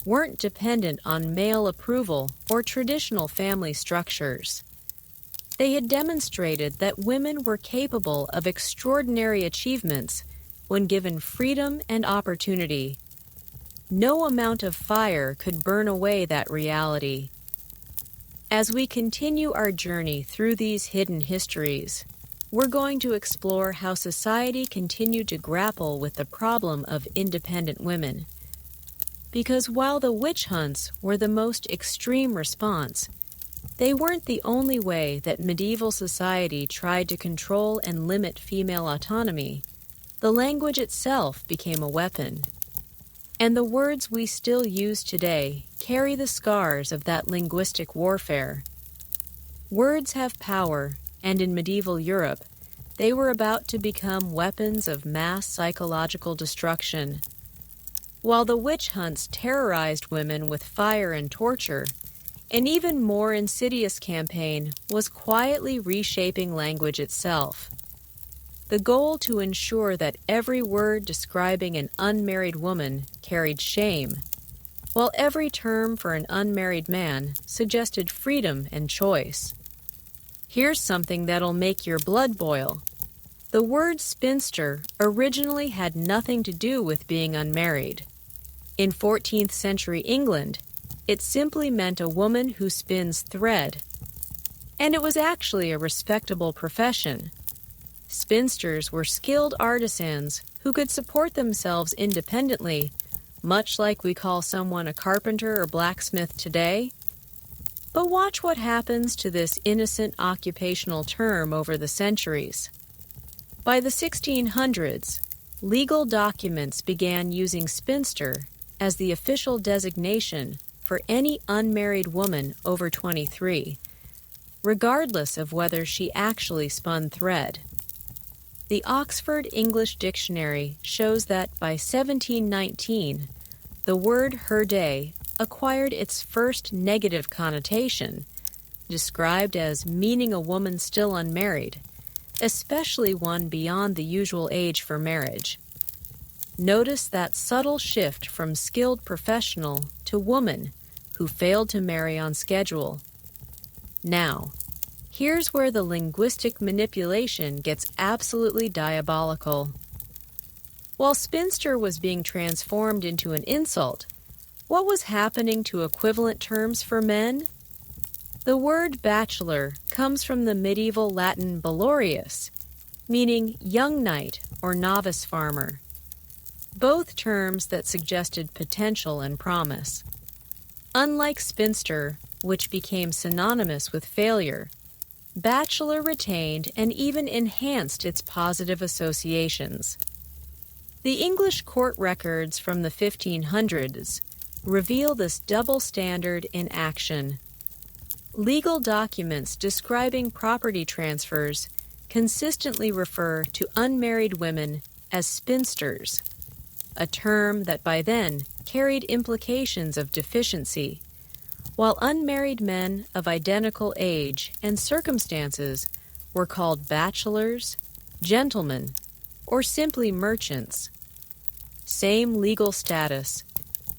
weren't dependent on male approval or traditional family structures. They had demonstrated that women were capable of extraordinary achievements when given freedom and opportunity. No amount of fire could burn away that reality. As we continue our journey through these hidden histories, we're going to explore how society continued to grapple with the problem of independent women. Because while the witch hunts were the most extreme response, they weren't the only way that medieval society tried to control and limit female autonomy. The language itself became a weapon. And the words we still use today carry the scars of that linguistic warfare. Words have power, and in medieval Europe, they were about to become weapons of mass psychological destruction. While the witch hunts terrorized women with fire and torture, an even more insidious campaign was quietly reshaping language itself. The goal to ensure that every word describing an unmarried woman carried shame, while every term for an unmarried man suggested freedom and choice. Here's something that'll make your blood boil. The word spinster originally had nothing to do with being unmarried. In 14th century England, it simply meant a woman who spins thread. And it was actually a respectable profession. Spinsters were skilled artisans who could support themselves independently, much like we call someone a carpenter or blacksmith today. But watch what happens to this innocent occupational term over the centuries. By the 1600s, legal documents began using spinster as the official designation for any unmarried woman over 23, regardless of whether she actually spun thread. The Oxford English Dictionary shows that by 1719, the word her day acquired its first negative connotation, described as meaning a woman still unmarried, especially one beyond the usual age for marriage. Notice that subtle shift from skilled professional to woman who failed to marry on schedule. Now, here's where the linguistic manipulation gets absolutely diabolical. While spinster was being transformed into an insult, what was happening to equivalent terms for men? The word bachelor comes from the medieval Latin balorius, meaning young knight or novice farmer, both terms that suggested potential and promise. Unlike spinster, which became synonymous with failure, bachelor retained and even enhanced its positive associations. The English court records from the 1500s reveal this double standard in action. Legal documents describing property transfers consistently refer to unmarried women as spinsters, a term that by then carried implications of deficiency, while unmarried men of identical age and circumstances were called bachelors, gentlemen, or simply merchants. Same legal status,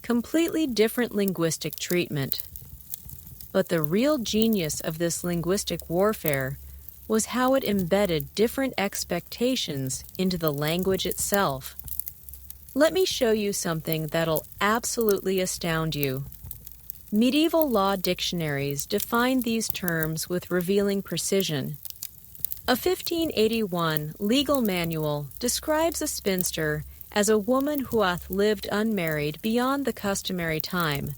completely different linguistic treatment. But the real genius of this linguistic warfare was how it embedded different expectations into the language itself. Let me show you something that'll absolutely astound you. Medieval law dictionaries defined these terms with revealing precision. A 1581 legal manual describes a spinster as a woman who hath lived unmarried beyond the customary time,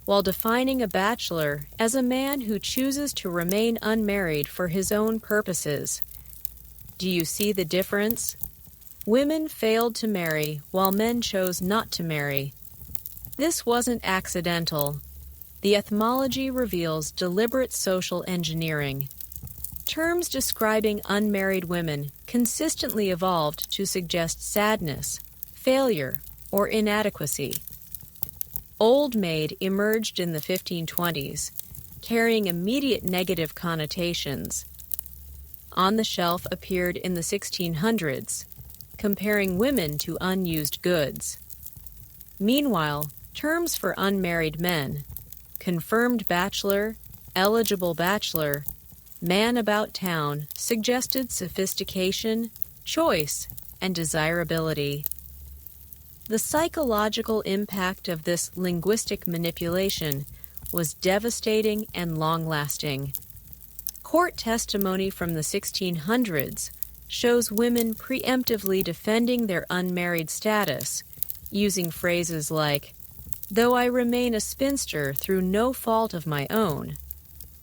while defining a bachelor as a man who chooses to remain unmarried for his own purposes. Do you see the difference? Women failed to marry while men chose not to marry. This wasn't accidental. The etymology reveals deliberate social engineering. Terms describing unmarried women consistently evolved to suggest sadness, failure, or inadequacy. Old maid emerged in the 1520s, carrying immediate negative connotations. On the shelf appeared in the 1600s, comparing women to unused goods. Meanwhile, terms for unmarried men, confirmed bachelor, eligible bachelor, man about town, suggested sophistication, choice, and desirability. The psychological impact of this linguistic manipulation was devastating and long-lasting. Court testimony from the 1600s shows women preemptively defending their unmarried status, using phrases like, "Though I remain a spinster through no fault of my own,"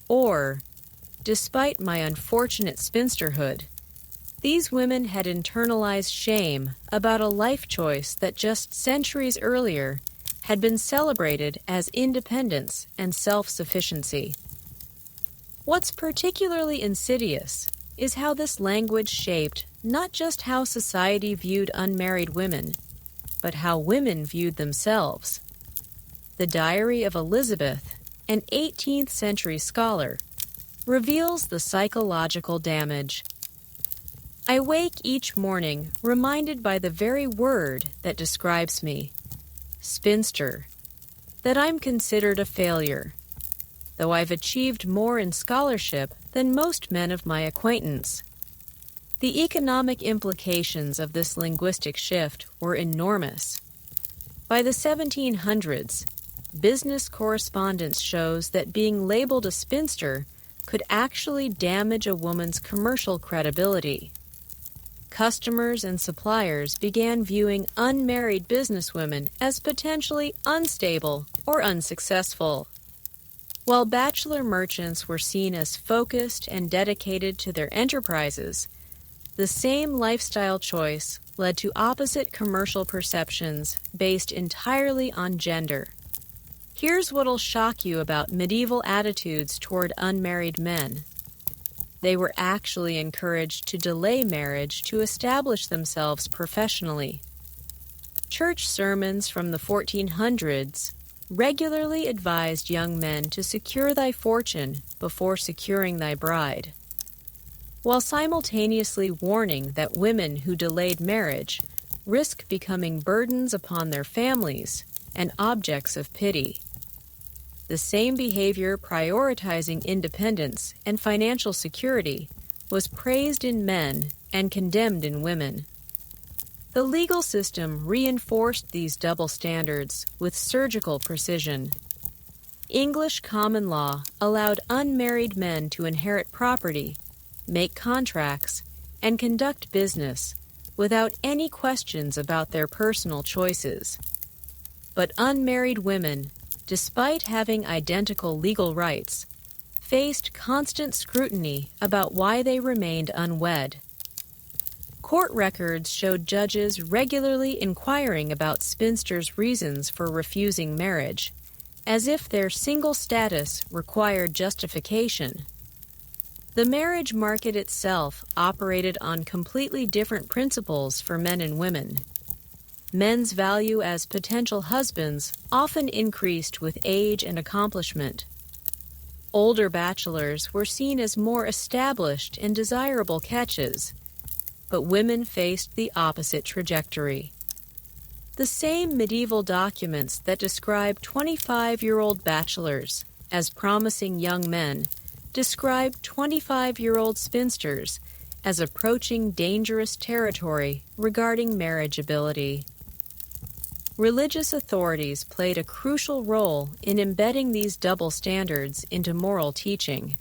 or, "Despite my unfortunate spinsterhood." These women had internalized shame about a life choice that just centuries earlier had been celebrated as independence and self-sufficiency. What's particularly insidious is how this language shaped not just how society viewed unmarried women, but how women viewed themselves. The Diary of Elizabeth, an 18th century scholar, reveals the psychological damage. I wake each morning reminded by the very word that describes me, spinster, that I'm considered a failure, though I've achieved more in scholarship than most men of my acquaintance. The economic implications of this linguistic shift were enormous. By the 1700s, business correspondence shows that being labeled a spinster could actually damage a woman's commercial credibility. Customers and suppliers began viewing unmarried businesswomen as potentially unstable or unsuccessful. While bachelor merchants were seen as focused and dedicated to their enterprises, the same lifestyle choice led to opposite commercial perceptions based entirely on gender. Here's what'll shock you about medieval attitudes toward unmarried men. They were actually encouraged to delay marriage to establish themselves professionally. Church sermons from the 1400s regularly advised young men to secure thy fortune before securing thy bride, while simultaneously warning that women who delayed marriage risk becoming burdens upon their families and objects of pity. The same behavior prioritizing independence and financial security was praised in men and condemned in women. The legal system reinforced these double standards with surgical precision. English common law allowed unmarried men to inherit property, make contracts, and conduct business without any questions about their personal choices. But unmarried women, despite having identical legal rights, faced constant scrutiny about why they remained unwed. Court records showed judges regularly inquiring about spinsters' reasons for refusing marriage, as if their single status required justification. The marriage market itself operated on completely different principles for men and women. Men's value as potential husbands often increased with age and accomplishment. Older bachelors were seen as more established and desirable catches, but women faced the opposite trajectory. The same medieval documents that describe 25-year-old bachelors as promising young men describe 25-year-old spinsters as approaching dangerous territory regarding marriageability. Religious authorities played a crucial role in embedding these double standards into moral teaching.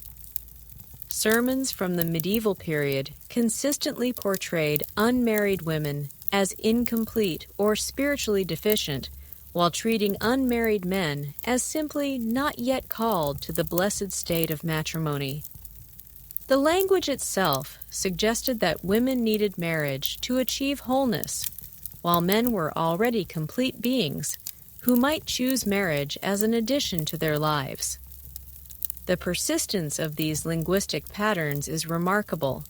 Sermons from the medieval period consistently portrayed unmarried women as incomplete or spiritually deficient, while treating unmarried men as simply not yet called to the blessed state of matrimony. The language itself suggested that women needed marriage to achieve wholeness, while men were already complete beings who might choose marriage as an addition to their lives. The persistence of these linguistic patterns is remarkable.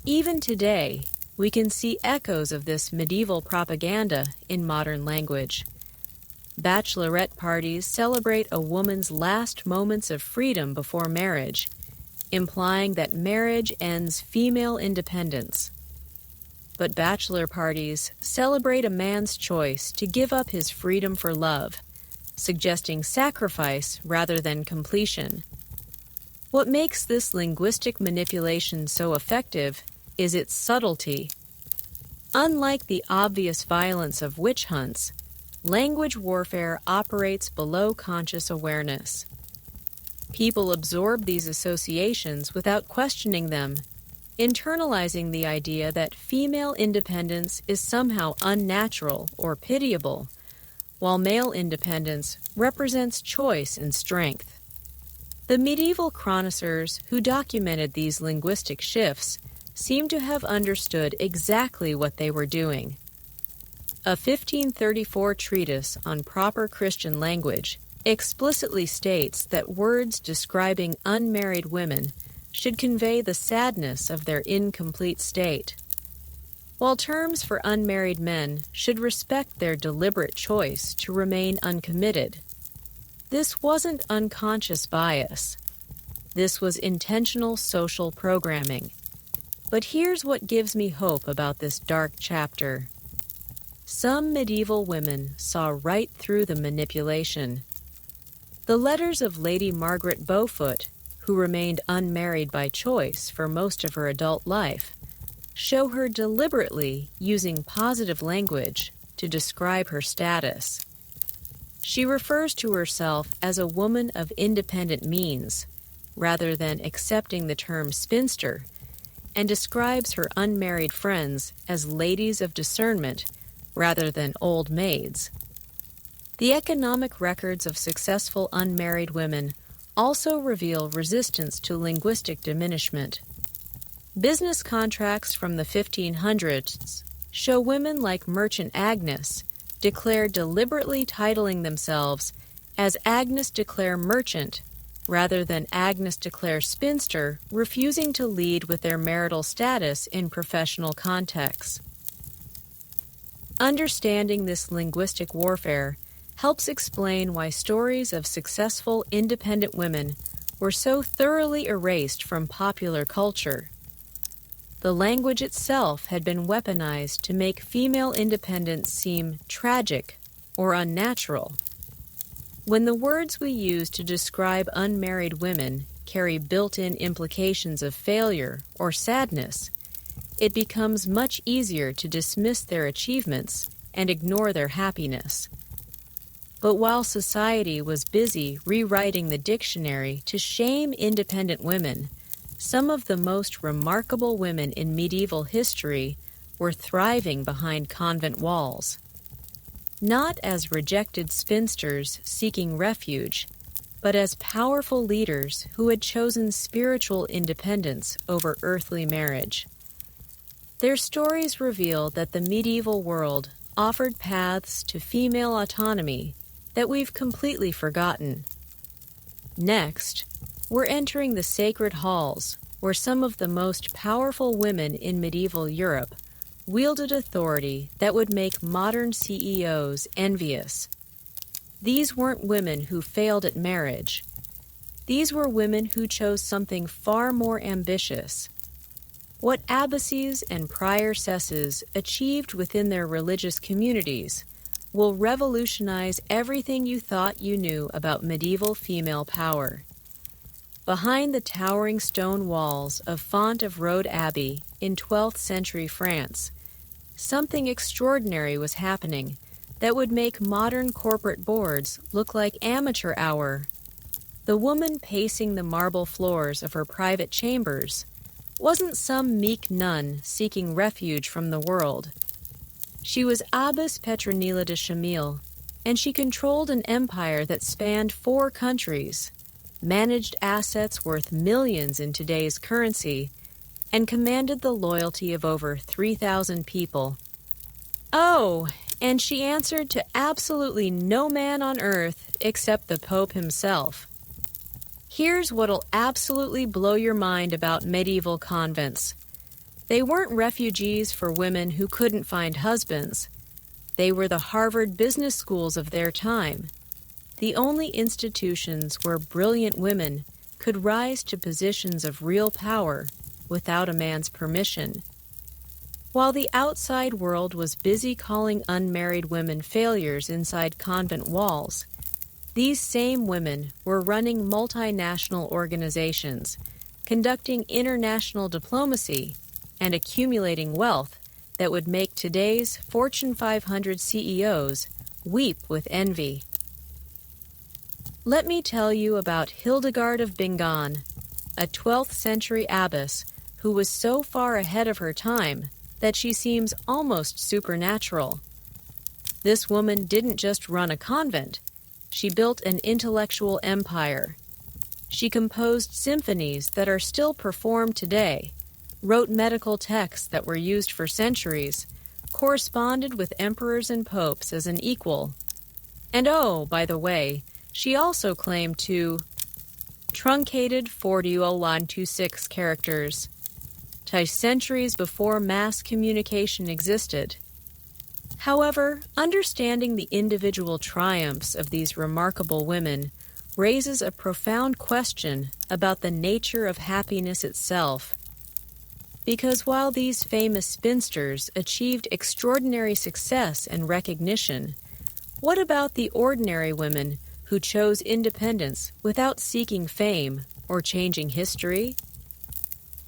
Even today, we can see echoes of this medieval propaganda in modern language. Bachelorette parties celebrate a woman's last moments of freedom before marriage, implying that marriage ends female independence. But bachelor parties celebrate a man's choice to give up his freedom for love, suggesting sacrifice rather than completion. What makes this linguistic manipulation so effective is its subtlety. Unlike the obvious violence of witch hunts, language warfare operates below conscious awareness. People absorb these associations without questioning them, internalizing the idea that female independence is somehow unnatural or pitiable, while male independence represents choice and strength. The medieval chroniclers who documented these linguistic shifts seem to have understood exactly what they were doing. A 1534 treatise on proper Christian language explicitly states that words describing unmarried women should convey the sadness of their incomplete state, while terms for unmarried men should respect their deliberate choice to remain uncommitted. This wasn't unconscious bias. This was intentional social programming. But here's what gives me hope about this dark chapter. Some medieval women saw right through the manipulation. The letters of Lady Margaret Beaufoot, who remained unmarried by choice for most of her adult life, show her deliberately using positive language to describe her status. She refers to herself as a woman of independent means, rather than accepting the term spinster, and describes her unmarried friends as ladies of discernment rather than old maids. The economic records of successful unmarried women also reveal resistance to linguistic diminishment. Business contracts from the 1500s show women like Merchant Agnes declare deliberately titling themselves as Agnes de Clare Merchant rather than Agnes de Clare Spinster, refusing to lead with their marital status in professional contexts. Understanding this linguistic warfare helps explain why stories of successful independent women were so thoroughly erased from popular culture. The language itself had been weaponized to make female independence seem tragic or unnatural. When the words we use to describe unmarried women carry built-in implications of failure or sadness, it becomes much easier to dismiss their achievements and ignore their happiness. But while society was busy rewriting the dictionary to shame independent women, some of the most remarkable women in medieval history were thriving behind convent walls. Not as rejected spinsters seeking refuge, but as powerful leaders who had chosen spiritual independence over earthly marriage. Their stories reveal that the medieval world offered paths to female autonomy that we've completely forgotten. Next, we're entering the sacred halls, where some of the most powerful women in medieval Europe wielded authority that would make modern CEOs envious. These weren't women who failed at marriage. These were women who chose something far more ambitious. What abbesses and prioresses achieved within their religious communities will revolutionize everything you thought you knew about medieval female power. Behind the towering stone walls of Font of Rode Abbey in 12th century France, something extraordinary was happening that would make modern corporate boards look like amateur hour. The woman pacing the marble floors of her private chambers wasn't some meek nun seeking refuge from the world. She was Abbess Petronilla de Chamille, and she controlled an empire that spanned 4 countries, managed assets worth millions in today's currency, and commanded the loyalty of over 3,000 people. Oh, and she answered to absolutely no man on earth except the Pope himself. Here's what'll absolutely blow your mind about medieval convents. They weren't refugees for women who couldn't find husbands. They were the Harvard business schools of their time, the only institutions where brilliant women could rise to positions of real power without a man's permission. While the outside world was busy calling unmarried women failures inside convent walls, these same women were running multinational organizations, conducting international diplomacy, and accumulating wealth that would make today's Fortune 500 CEOs weep with envy. Let me tell you about Hildegard of Bingen, a 12th century abbess who was so far ahead of her time that she seems almost supernatural. This woman didn't just run a convent, she built an intellectual empire. She composed symphonies that are still performed today, wrote medical texts that were used for centuries, corresponded with emperors and popes as an equal. And oh, by the way, she also claimed to truncated 40126 characters, centuries before mass communication existed. However, understanding the individual triumphs of these remarkable women raises a profound question about the nature of happiness itself. Because while these famous spinsters achieved extraordinary success and recognition, what about the ordinary women who chose independence without seeking fame or changing history?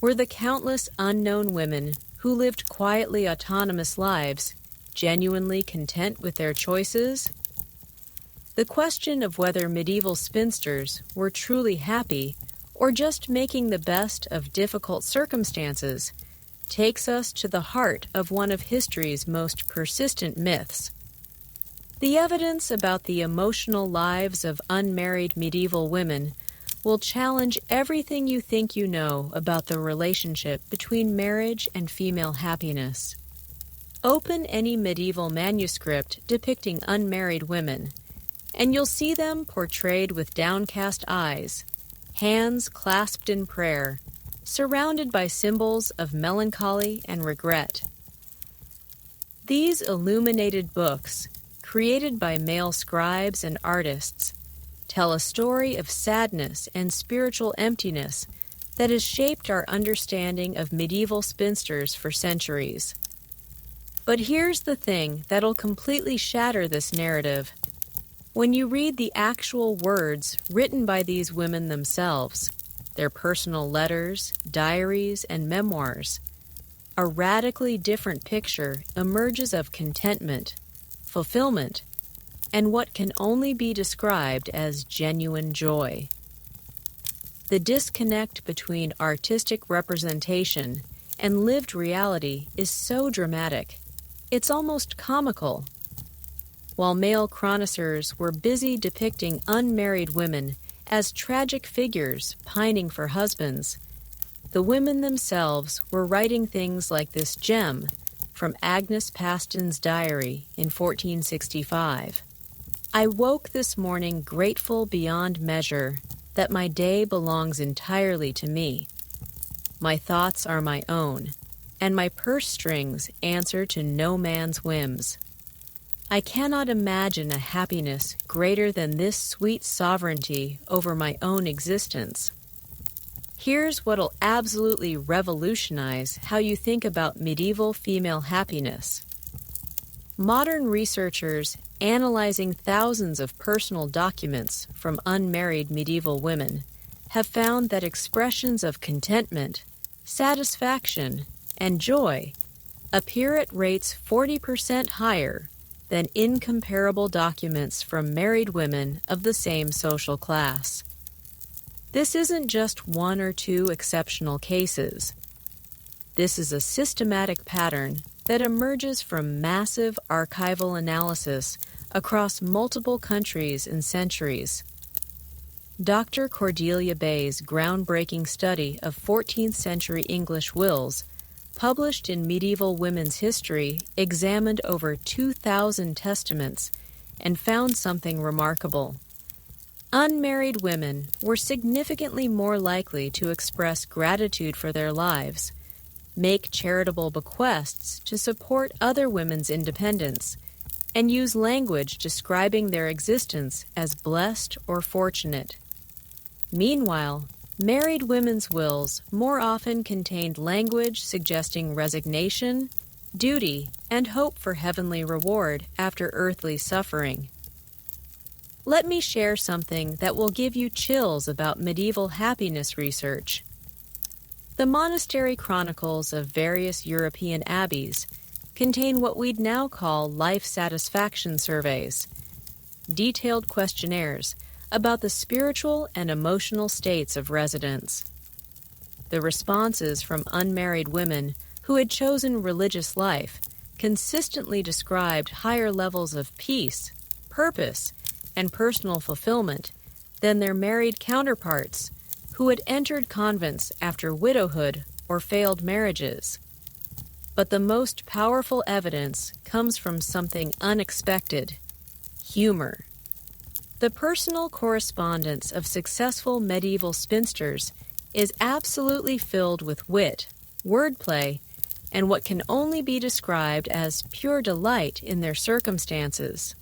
Were the countless unknown women who lived quietly autonomous lives genuinely content with their choices? The question of whether medieval spinsters were truly happy or just making the best of difficult circumstances takes us to the heart of one of history's most persistent myths. The evidence about the emotional lives of unmarried medieval women will challenge everything you think you know about the relationship between marriage and female happiness. Open any medieval manuscript depicting unmarried women, and you'll see them portrayed with downcast eyes, hands clasped in prayer, surrounded by symbols of melancholy and regret. These illuminated books, created by male scribes and artists, tell a story of sadness and spiritual emptiness that has shaped our understanding of medieval spinsters for centuries. But here's the thing that'll completely shatter this narrative. When you read the actual words written by these women themselves, their personal letters, diaries, and memoirs, a radically different picture emerges of contentment, fulfillment, and what can only be described as genuine joy. The disconnect between artistic representation and lived reality is so dramatic, it's almost comical. While male chroniclers were busy depicting unmarried women as tragic figures pining for husbands, the women themselves were writing things like this gem from Agnes Paston's diary in 1465. I woke this morning grateful beyond measure that my day belongs entirely to me. My thoughts are my own, and my purse strings answer to no man's whims. I cannot imagine a happiness greater than this sweet sovereignty over my own existence. Here's what'll absolutely revolutionize how you think about medieval female happiness. Modern researchers analyzing thousands of personal documents from unmarried medieval women have found that expressions of contentment, satisfaction, and joy appear at rates 40% higher than incomparable documents from married women of the same social class. This isn't just one or two exceptional cases. This is a systematic pattern that emerges from massive archival analysis across multiple countries and centuries. Dr. Cordelia Bay's groundbreaking study of 14th century English wills, published in Medieval Women's History, examined over 2,000 testaments and found something remarkable. Unmarried women were significantly more likely to express gratitude for their lives, make charitable bequests to support other women's independence, and use language describing their existence as blessed or fortunate. Meanwhile, married women's wills more often contained language suggesting resignation, duty, and hope for heavenly reward after earthly suffering. Let me share something that will give you chills about medieval happiness research. The monastery chronicles of various European abbeys contain what we'd now call life satisfaction surveys, detailed questionnaires about the spiritual and emotional states of residents. The responses from unmarried women who had chosen religious life consistently described higher levels of peace, purpose, and personal fulfillment than their married counterparts who had entered convents after widowhood or failed marriages. But the most powerful evidence comes from something unexpected: humor. The personal correspondence of successful medieval spinsters is absolutely filled with wit, wordplay, and what can only be described as pure delight in their circumstances.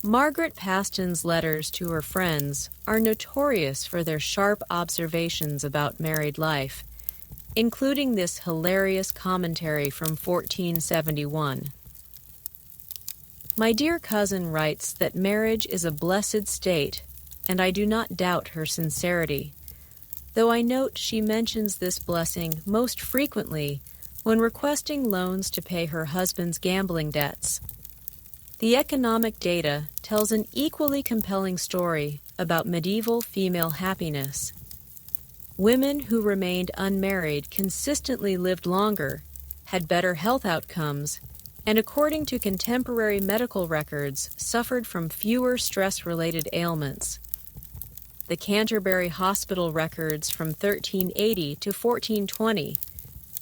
Margaret Paston's letters to her friends are notorious for their sharp observations about married life, including this hilarious commentary from 1471. My dear cousin writes that marriage is a blessed state, and I do not doubt her sincerity, though I note she mentions this blessing most frequently when requesting loans to pay her husband's gambling debts. The economic data tells an equally compelling story about medieval female happiness. Women who remained unmarried consistently lived longer, had better health outcomes, and according to contemporary medical records, suffered from fewer stress-related ailments. The Canterbury Hospital records from 1380 to 1420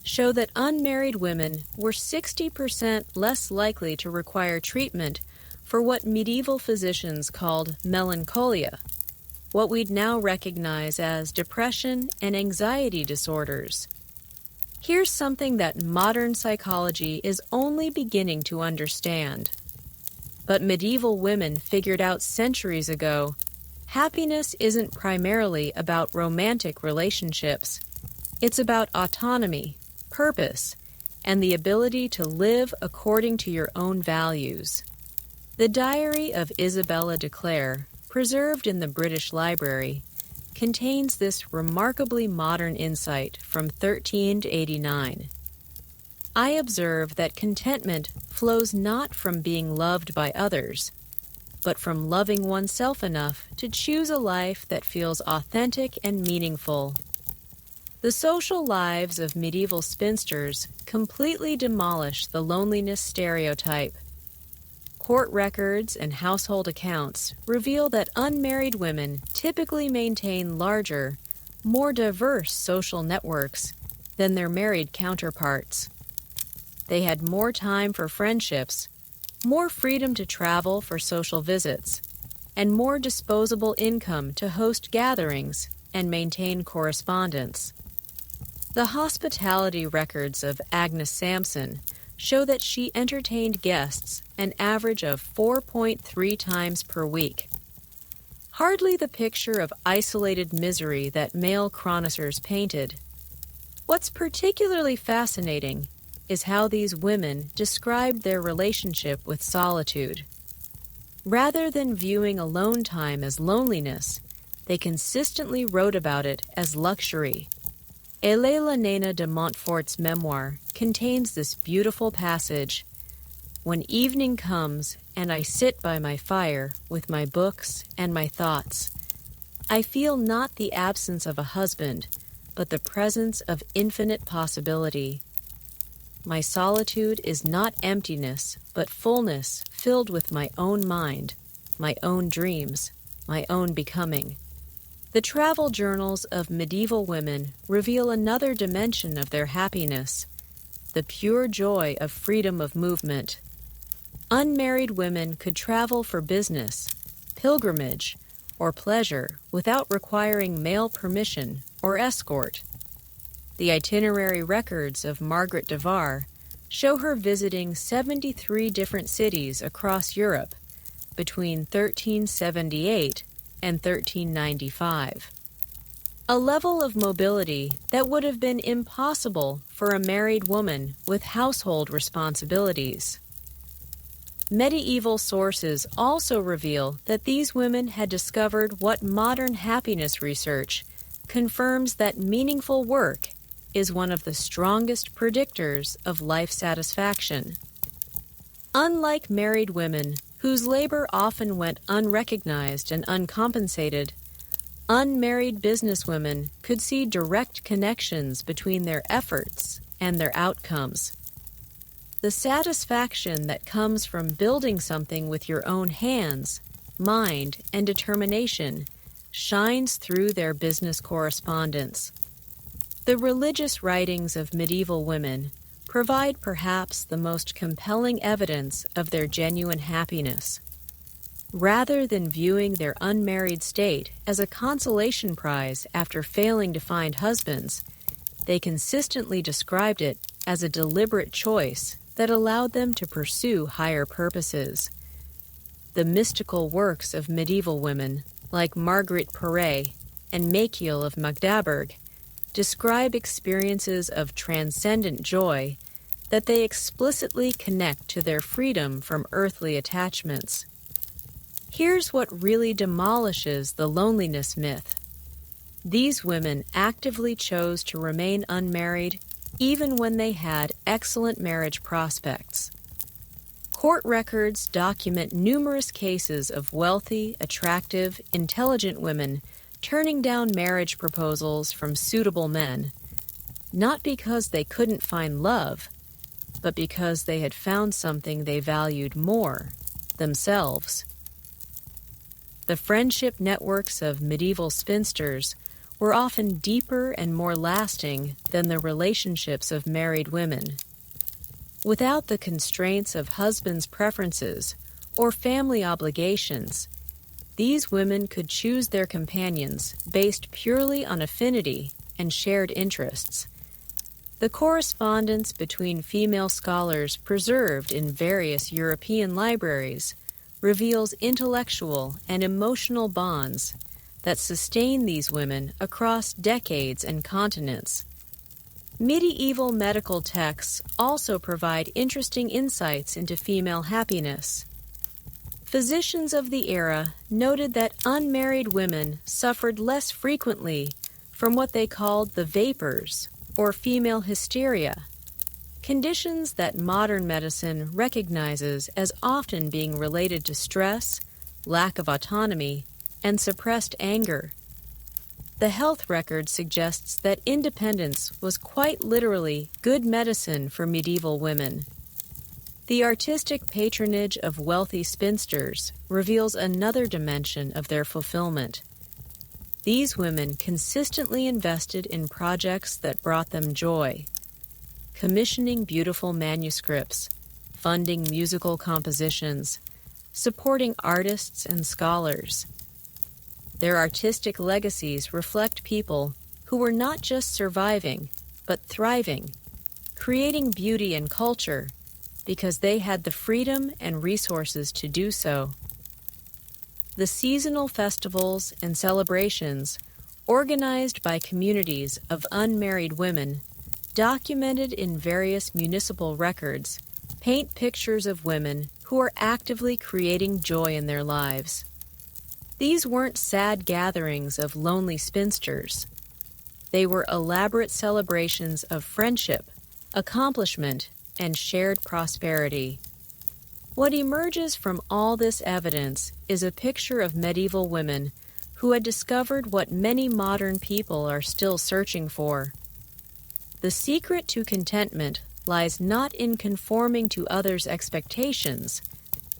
show that unmarried women were 60% less likely to require treatment for what medieval physicians called melancholia, what we'd now recognize as depression and anxiety disorders. Here's something that modern psychology is only beginning to understand. But medieval women figured out centuries ago, happiness isn't primarily about romantic relationships. It's about autonomy, purpose, and the ability to live according to your own values. The Diary of Isabella de Clare, preserved in the British Library, contains this remarkably modern insight from 1389. I observe that contentment flows not from being loved by others, but from loving oneself enough to choose a life that feels authentic and meaningful. The social lives of medieval spinsters completely demolish the loneliness stereotype. Court records and household accounts reveal that unmarried women typically maintain larger, more diverse social networks than their married counterparts. They had more time for friendships, more freedom to travel for social visits, and more disposable income to host gatherings and maintain correspondence. The hospitality records of Agnes Sampson show that she entertained guests an average of 4.3 times per week. Hardly the picture of isolated misery that male chroniclers painted. What's particularly fascinating is how these women described their relationship with solitude. Rather than viewing alone time as loneliness, they consistently wrote about it as luxury. Hélène de Montfort's memoir contains this beautiful passage: "When evening comes and I sit by my fire with my books and my thoughts, I feel not the absence of a husband, but the presence of infinite possibility. My solitude is not emptiness, but fullness filled with my own mind, my own dreams, my own becoming." The travel journals of medieval women reveal another dimension of their happiness, the pure joy of freedom of movement. Unmarried women could travel for business, pilgrimage, or pleasure without requiring male permission or escort. The itinerary records of Margaret de Var show her visiting 73 different cities across Europe between 1378 and 1395. A level of mobility that would have been impossible for a married woman with household responsibilities. Medieval sources also reveal that these women had discovered what modern happiness research confirms that meaningful work is one of the strongest predictors of life satisfaction. Unlike married women, whose labor often went unrecognized and uncompensated, unmarried businesswomen could see direct connections between their efforts and their outcomes. The satisfaction that comes from building something with your own hands, mind, and determination shines through their business correspondence. The religious writings of medieval women provide perhaps the most compelling evidence of their genuine happiness. Rather than viewing their unmarried state as a consolation prize after failing to find husbands, they consistently described it as a deliberate choice that allowed them to pursue higher purposes. The mystical works of medieval women, like Marguerite Poré and Machiel of Magdaburg, describe experiences of transcendent joy that they explicitly connect to their freedom from earthly attachments. Here's what really demolishes the loneliness myth. These women actively chose to remain unmarried even when they had excellent marriage prospects. Court records document numerous cases of wealthy, attractive, intelligent women turning down marriage proposals from suitable men, not because they couldn't find love, but because they had found something they valued more, themselves. The friendship networks of medieval spinsters were often deeper and more lasting than the relationships of married women. Without the constraints of husbands' preferences or family obligations, these women could choose their companions based purely on affinity and shared interests. The correspondence between female scholars preserved in various European libraries reveals intellectual and emotional bonds that sustain these women across decades and continents. Medieval medical texts also provide interesting insights into female happiness. Physicians of the era noted that unmarried women suffered less frequently from what they called the vapors, or female hysteria, conditions that modern medicine recognizes as often being related to stress, lack of autonomy, and suppressed anger. The health record suggests that independence was quite literally good medicine for medieval women. The artistic patronage of wealthy spinsters reveals another dimension of their fulfillment. These women consistently invested in projects that brought them joy, commissioning beautiful manuscripts, funding musical compositions, supporting artists and scholars. Their artistic legacies reflect people who were not just surviving, but thriving, creating beauty and culture because they had the freedom and resources to do so. The seasonal festivals and celebrations, organized by communities of unmarried women, documented in various municipal records, paint pictures of women who are actively creating joy in their lives. These weren't sad gatherings of lonely spinsters. They were elaborate celebrations of friendship, accomplishment, and shared prosperity. What emerges from all this evidence is a picture of medieval women who had discovered what many modern people are still searching for. The secret to contentment lies not in conforming to others' expectations,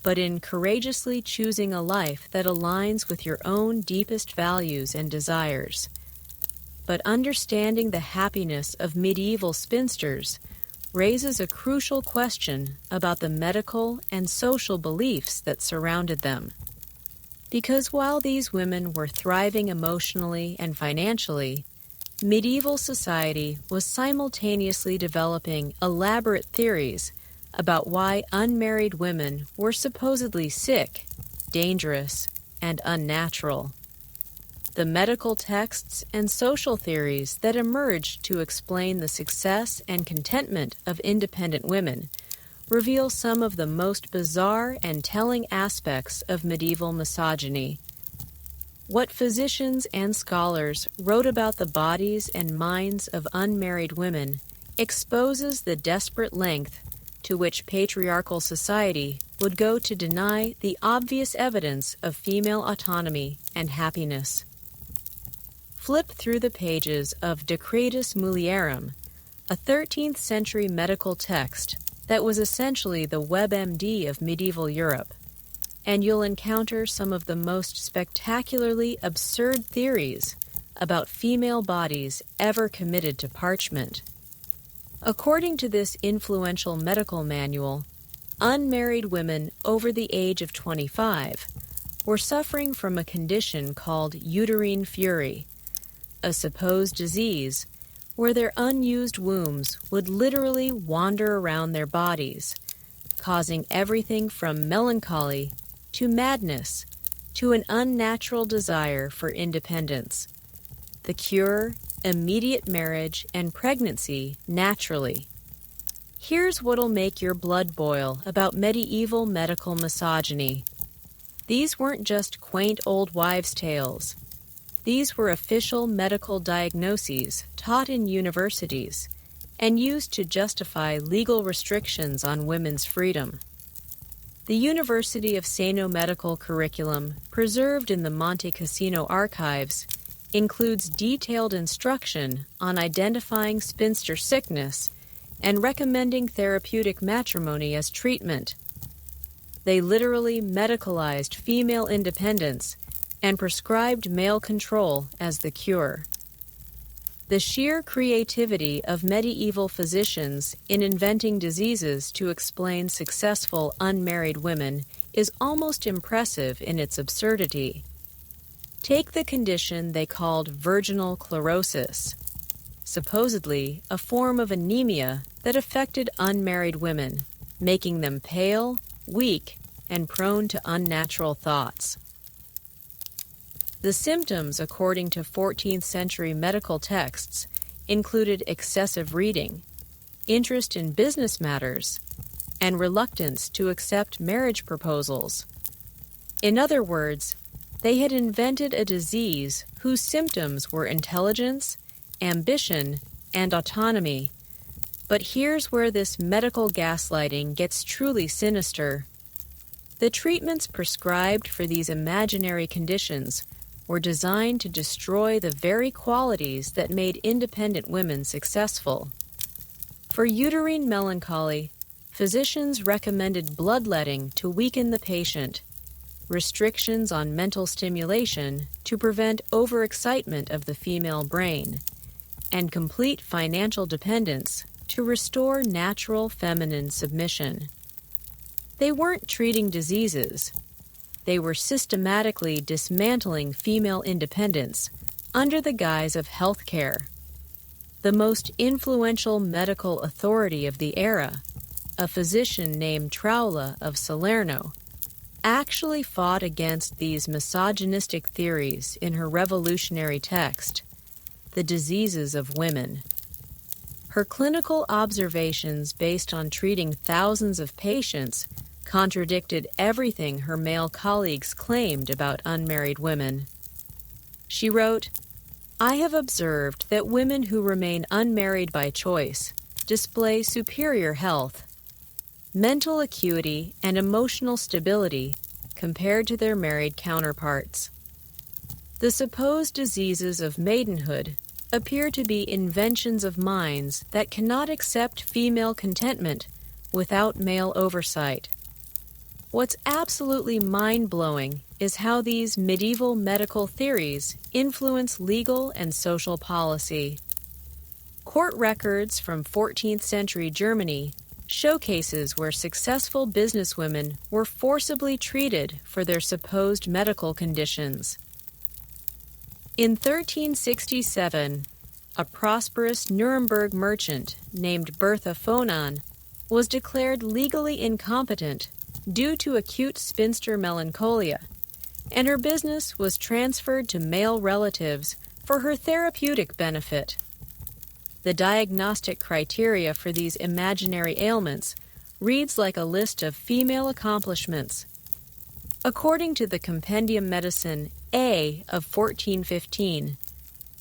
but in courageously choosing a life that aligns with your own deepest values and desires. But understanding the happiness of medieval spinsters raises a crucial question about the medical and social beliefs that surrounded them. Because while these women were thriving emotionally and financially, medieval society was simultaneously developing elaborate theories about why unmarried women were supposedly sick, dangerous, and unnatural. The medical texts and social theories that emerged to explain the success and contentment of independent women reveal some of the most bizarre and telling aspects of medieval misogyny. What physicians and scholars wrote about the bodies and minds of unmarried women exposes the desperate length to which patriarchal society would go to deny the obvious evidence of female autonomy and happiness. Flip through the pages of Decretus Mulierum, a 13th century medical text that was essentially the WebMD of medieval Europe, and you'll encounter some of the most spectacularly absurd theories about female bodies ever committed to parchment. According to this influential medical manual, unmarried women over the age of 25 were suffering from a condition called uterine fury, a supposed disease where their unused wombs would literally wander around their bodies, causing everything from melancholy to madness to an unnatural desire for independence. The cure: immediate marriage and pregnancy naturally. Here's what'll make your blood boil about medieval medical misogyny. These weren't just quaint old wives' tales. These were official medical diagnoses taught in universities, and used to justify legal restrictions on women's freedom. The University of Seno medical curriculum, preserved in the Monte Cassino archives, includes detailed instruction on identifying spinster sickness and recommending therapeutic matrimony as treatment. They literally medicalized female independence and prescribed male control as the cure. The sheer creativity of medieval physicians in inventing diseases to explain successful unmarried women is almost impressive in its absurdity. Take the condition they called virginal chlorosis, supposedly a form of anemia that affected unmarried women, making them pale, weak, and prone to unnatural thoughts. The symptoms, according to 14th century medical texts, included excessive reading, interest in business matters, and reluctance to accept marriage proposals. In other words, they had invented a disease whose symptoms were intelligence, ambition, and autonomy. But here's where this medical gaslighting gets truly sinister. The treatments prescribed for these imaginary conditions were designed to destroy the very qualities that made independent women successful. For uterine melancholy, physicians recommended bloodletting to weaken the patient, restrictions on mental stimulation to prevent overexcitement of the female brain, and complete financial dependence to restore natural feminine submission. They weren't treating diseases. They were systematically dismantling female independence under the guise of health care. The most influential medical authority of the era, a physician named Traula of Salerno, actually fought against these misogynistic theories in her revolutionary text, The Diseases of Women. Her clinical observations based on treating thousands of patients contradicted everything her male colleagues claimed about unmarried women. She wrote, "I have observed that women who remain unmarried by choice display superior health, mental acuity, and emotional stability compared to their married counterparts. The supposed diseases of maidenhood appear to be inventions of minds that cannot accept female contentment without male oversight. What's absolutely mind-blowing is how these medieval medical theories influence legal and social policy. Court records from 14th century Germany show cases where successful businesswomen were forcibly treated for their supposed medical conditions. In 1367, a prosperous Nuremberg merchant named Bertha Fonan was declared legally incompetent due to acute spinster melancholia, and her business was transferred to male relatives for her therapeutic benefit. The diagnostic criteria for these imaginary ailments reads like a list of female accomplishments. According to the Compendium Medicine A of 1415,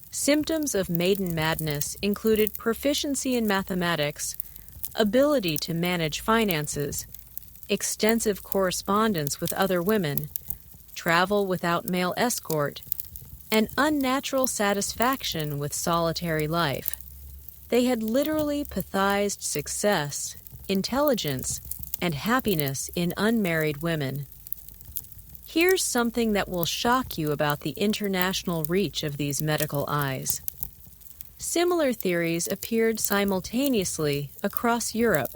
symptoms of maiden madness included proficiency in mathematics, ability to manage finances, extensive correspondence with other women, travel without male escort, and unnatural satisfaction with solitary life. They had literally pathized success, intelligence, and happiness in unmarried women. Here's something that will shock you about the international reach of these medical eyes. Similar theories appeared simultaneously across Europe,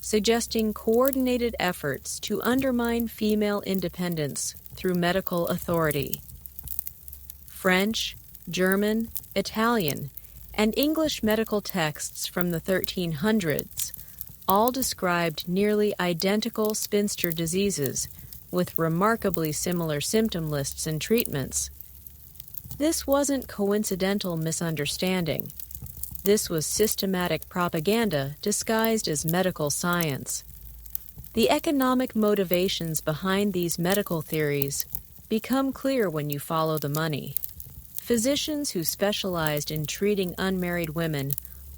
suggesting coordinated efforts to undermine female independence through medical authority. French, German, Italian, and English medical texts from the 1300s all described nearly identical spinster diseases with remarkably similar symptom lists and treatments. This wasn't coincidental misunderstanding. This was systematic propaganda disguised as medical science. The economic motivations behind these medical theories become clear when you follow the money. Physicians who specialized in treating unmarried women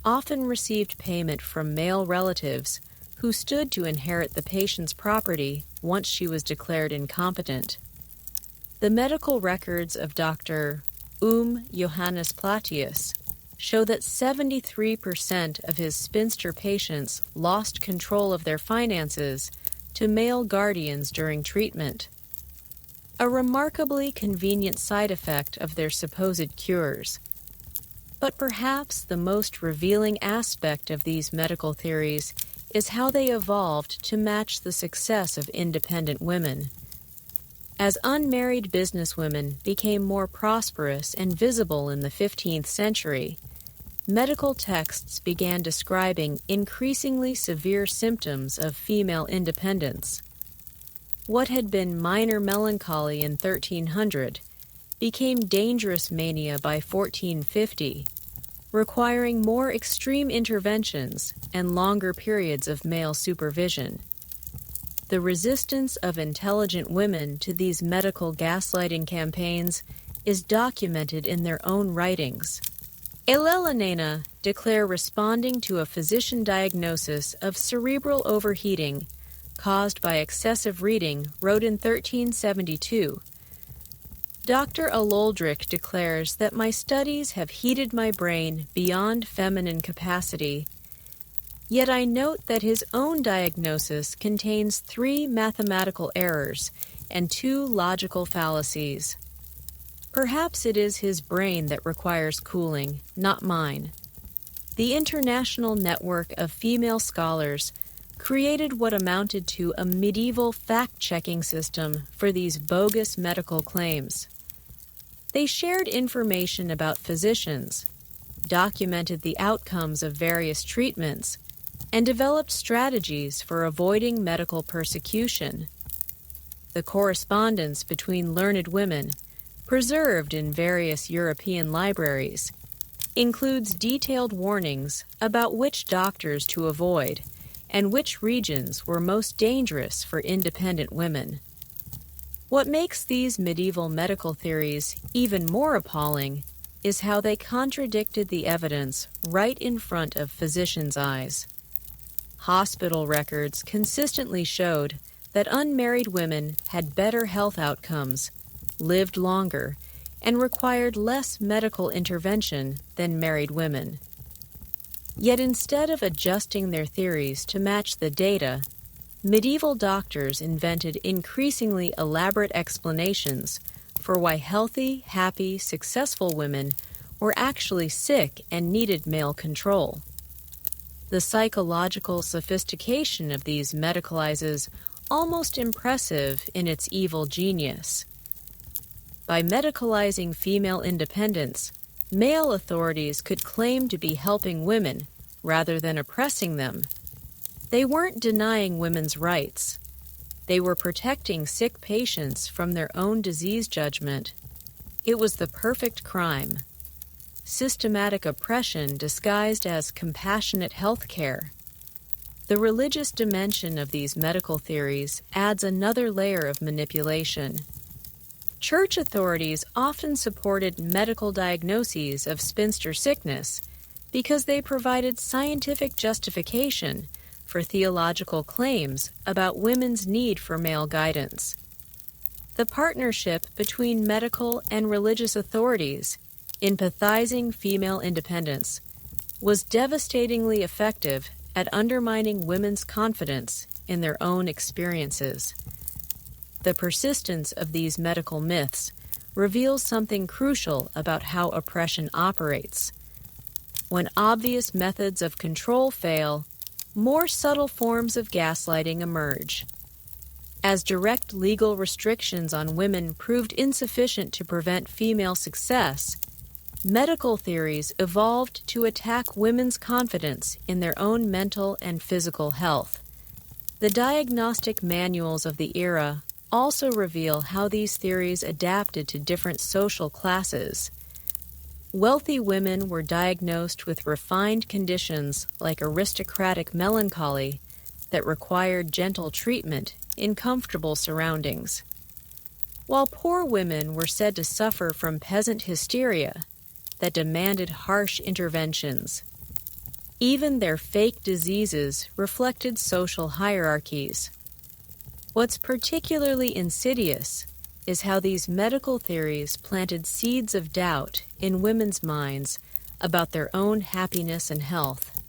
often received payment from male relatives who stood to inherit the patient's property once she was declared incompetent. The medical records of Dr. Johannes Platius show that 73% of his spinster patients lost control of their finances to male guardians during treatment, a remarkably convenient side effect of their supposed cures. But perhaps the most revealing aspect of these medical theories is how they evolved to match the success of independent women. As unmarried businesswomen became more prosperous and visible in the 15th century, medical texts began describing increasingly severe symptoms of female independence. What had been minor melancholy in 1300 became dangerous mania by 1450, requiring more extreme interventions and longer periods of male supervision. The resistance of intelligent women to these medical gaslighting campaigns is documented in their own writings. Elelonena declare responding to a physician diagnosis of cerebral overheating caused by excessive reading, wrote in 1372. Dr. Aloldrick declares that my studies have heated my brain beyond feminine capacity, yet I note that his own diagnosis contains 3 mathematical errors and 2 logical fallacies. Perhaps it is his brain that requires cooling, not mine. The International Network of Female Scholars created what amounted to a medieval fact-checking system for these bogus medical claims. They shared information about physicians, documented the outcomes of various treatments, and developed strategies for avoiding medical persecution. The correspondence between learned women, preserved in various European libraries, includes detailed warnings about which doctors to avoid and which regions were most dangerous for independent women. What makes these medieval medical theories even more appalling is how they contradicted the evidence right in front of physicians' eyes. Hospital records consistently showed that unmarried women had better health outcomes, lived longer, and required less medical intervention than married women. Yet instead of adjusting their theories to match the data, medieval doctors invented increasingly elaborate explanations for why healthy, happy, successful women were actually sick and needed male control. The psychological sophistication of these medicalizes almost impressive in its evil genius. By medicalizing female independence, male authorities could claim to be helping women rather than oppressing them. They weren't denying women's rights. They were protecting sick patients from their own disease judgment. It was the perfect crime. Systematic oppression disguised as compassionate health care. The religious dimension of these medical theories adds another layer of manipulation. Church authorities often supported medical diagnoses of spinster sickness because they provided scientific justification for theological claims about women's need for male guidance. The partnership between medical and religious authorities in empathizing female independence was devastatingly effective at undermining women's confidence in their own experiences. The persistence of these medical myths reveals something crucial about how oppression operates. When obvious methods of control fail, more subtle forms of gaslighting emerge. As direct legal restrictions on women proved insufficient to prevent female success, medical theories evolved to attack women's confidence in their own mental and physical health. The diagnostic manuals of the era also reveal how these theories adapted to different social classes. Wealthy women were diagnosed with refined conditions like aristocratic melancholy that required gentle treatment in comfortable surroundings, while poor women were said to suffer from peasant hysteria that demanded harsh interventions. Even their fake diseases reflected social hierarchies. What's particularly insidious is how these medical theories planted seeds of doubt in women's minds about their own happiness and health.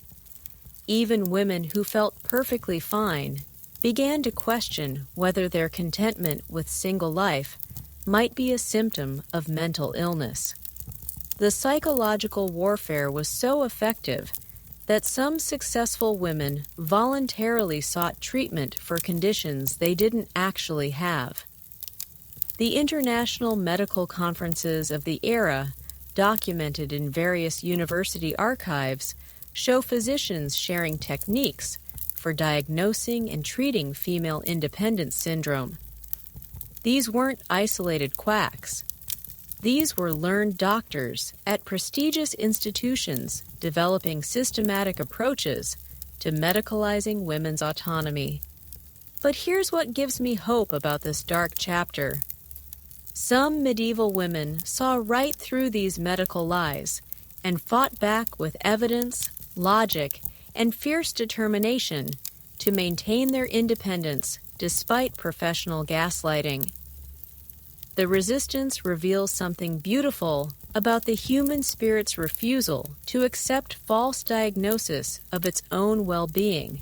Even women who felt perfectly fine began to question whether their contentment with single life might be a symptom of mental illness. The psychological warfare was so effective that some successful women voluntarily sought treatment for conditions they didn't actually have. The international medical conferences of the era, documented in various university archives, show physicians sharing techniques for diagnosing and treating female independence syndrome. These weren't isolated quacks. These were learned doctors at prestigious institutions developing systematic approaches to medicalizing women's autonomy. But here's what gives me hope about this dark chapter. Some medieval women saw right through these medical lies and fought back with evidence, logic, and fierce determination to maintain their independence despite professional gaslighting. The resistance reveals something beautiful about the human spirit's refusal to accept false diagnosis of its own well-being.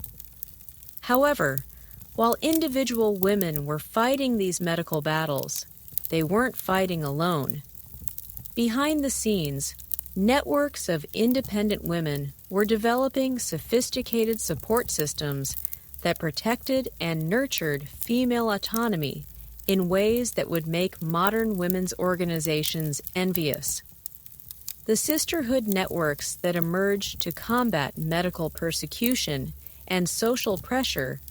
However, while individual women were fighting these medical battles, they weren't fighting alone. Behind the scenes, networks of independent women were developing sophisticated support systems that protected and nurtured female autonomy in ways that would make modern women's organizations envious. The sisterhood networks that emerged to combat medical persecution and social pressure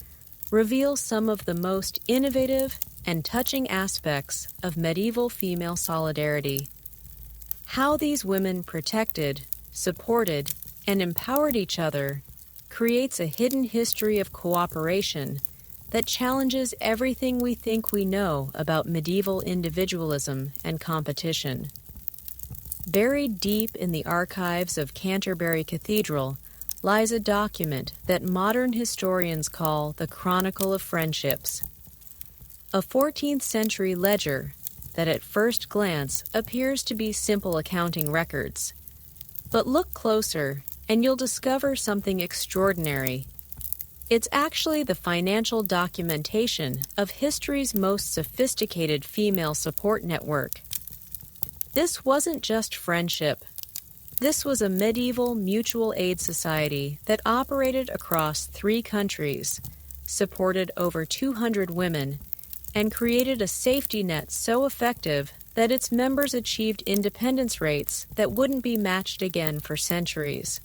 reveal some of the most innovative and touching aspects of medieval female solidarity. How these women protected, supported, and empowered each other creates a hidden history of cooperation that challenges everything we think we know about medieval individualism and competition. Buried deep in the archives of Canterbury Cathedral lies a document that modern historians call the Chronicle of Friendships, a 14th century ledger that at first glance appears to be simple accounting records. But look closer and you'll discover something extraordinary. It's actually the financial documentation of history's most sophisticated female support network. This wasn't just friendship. This was a medieval mutual aid society that operated across 3 countries, supported over 200 women, and created a safety net so effective that its members achieved independence rates that wouldn't be matched again for centuries.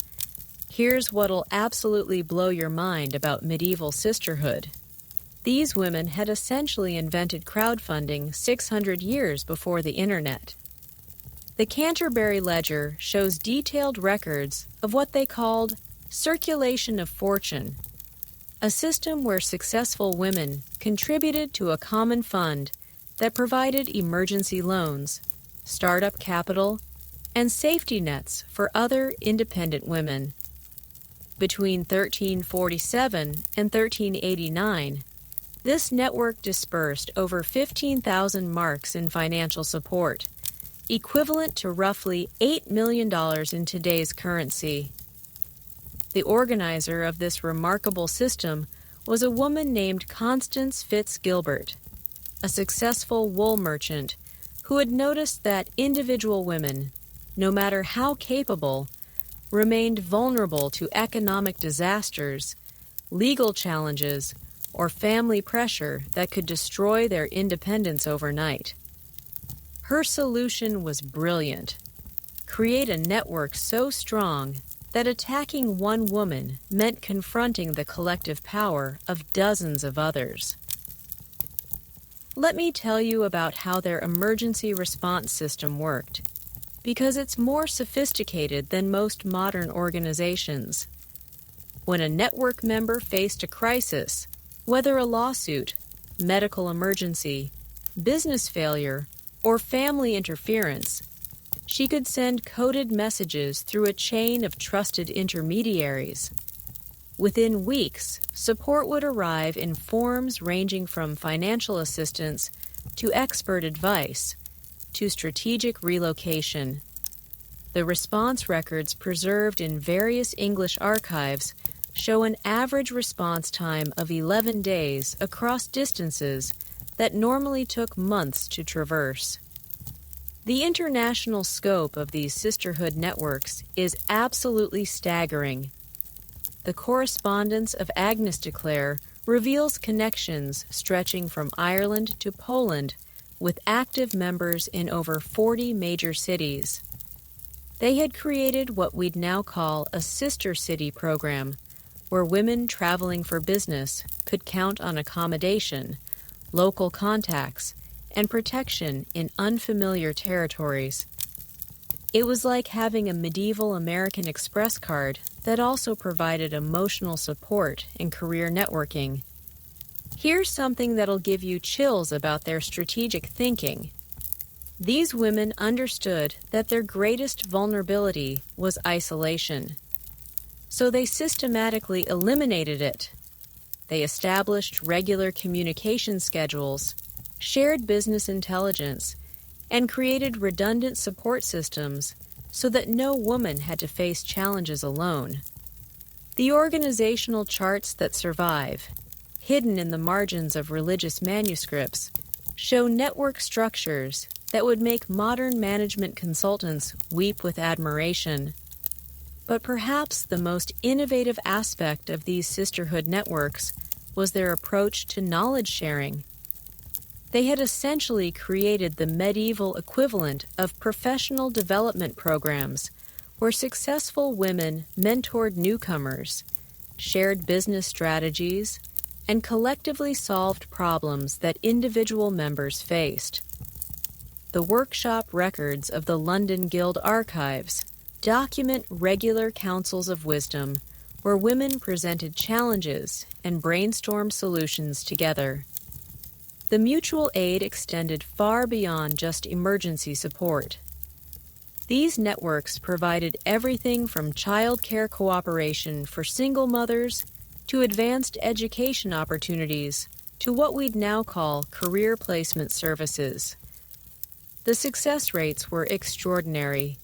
Here's what'll absolutely blow your mind about medieval sisterhood. These women had essentially invented crowdfunding 600 years before the internet. The Canterbury Ledger shows detailed records of what they called circulation of fortune, a system where successful women contributed to a common fund that provided emergency loans, startup capital, and safety nets for other independent women. Between 1347 and 1389, this network dispersed over 15,000 marks in financial support, equivalent to roughly $8 million in today's currency. The organizer of this remarkable system was a woman named Constance Fitzgilbert, a successful wool merchant who had noticed that individual women, no matter how capable, remained vulnerable to economic disasters, legal challenges, or family pressure that could destroy their independence overnight. Her solution was brilliant. Create a network so strong that attacking one woman meant confronting the collective power of dozens of others. Let me tell you about how their emergency response system worked, because it's more sophisticated than most modern organizations. When a network member faced a crisis, whether a lawsuit, medical emergency, business failure, or family interference, She could send coded messages through a chain of trusted intermediaries. Within weeks, support would arrive in forms ranging from financial assistance to expert advice to strategic relocation. The response records preserved in various English archives show an average response time of 11 days across distances that normally took months to traverse. The international scope of these sisterhood networks is absolutely staggering. The correspondence of Agnes de Clare reveals connections stretching from Ireland to Poland, with active members in over 40 major cities. They had created what we'd now call a sister city program, where women traveling for business could count on accommodation, local contacts, and protection in unfamiliar territories. It was like having a medieval American Express card that also provided emotional support and career networking. Here's something that'll give you chills about their strategic thinking. These women understood that their greatest vulnerability was isolation. So they systematically eliminated it. They established regular communication schedules, shared business intelligence, and created redundant support systems so that no woman had to face challenges alone. The organizational charts that survive, hidden in the margins of religious manuscripts, show network structures that would make modern management consultants weep with admiration. But perhaps the most innovative aspect of these sisterhood networks was their approach to knowledge sharing. They had essentially created the medieval equivalent of professional development programs where successful women mentored newcomers, shared business strategies, and collectively solved problems that individual members faced. The workshop records of the London Guild archives document regular councils of wisdom where women presented challenges and brainstormed solutions together. The mutual aid extended far beyond just emergency support. These networks provided everything from childcare cooperation for single mothers to advanced education opportunities to what we'd now call career placement services. The success rates were extraordinary.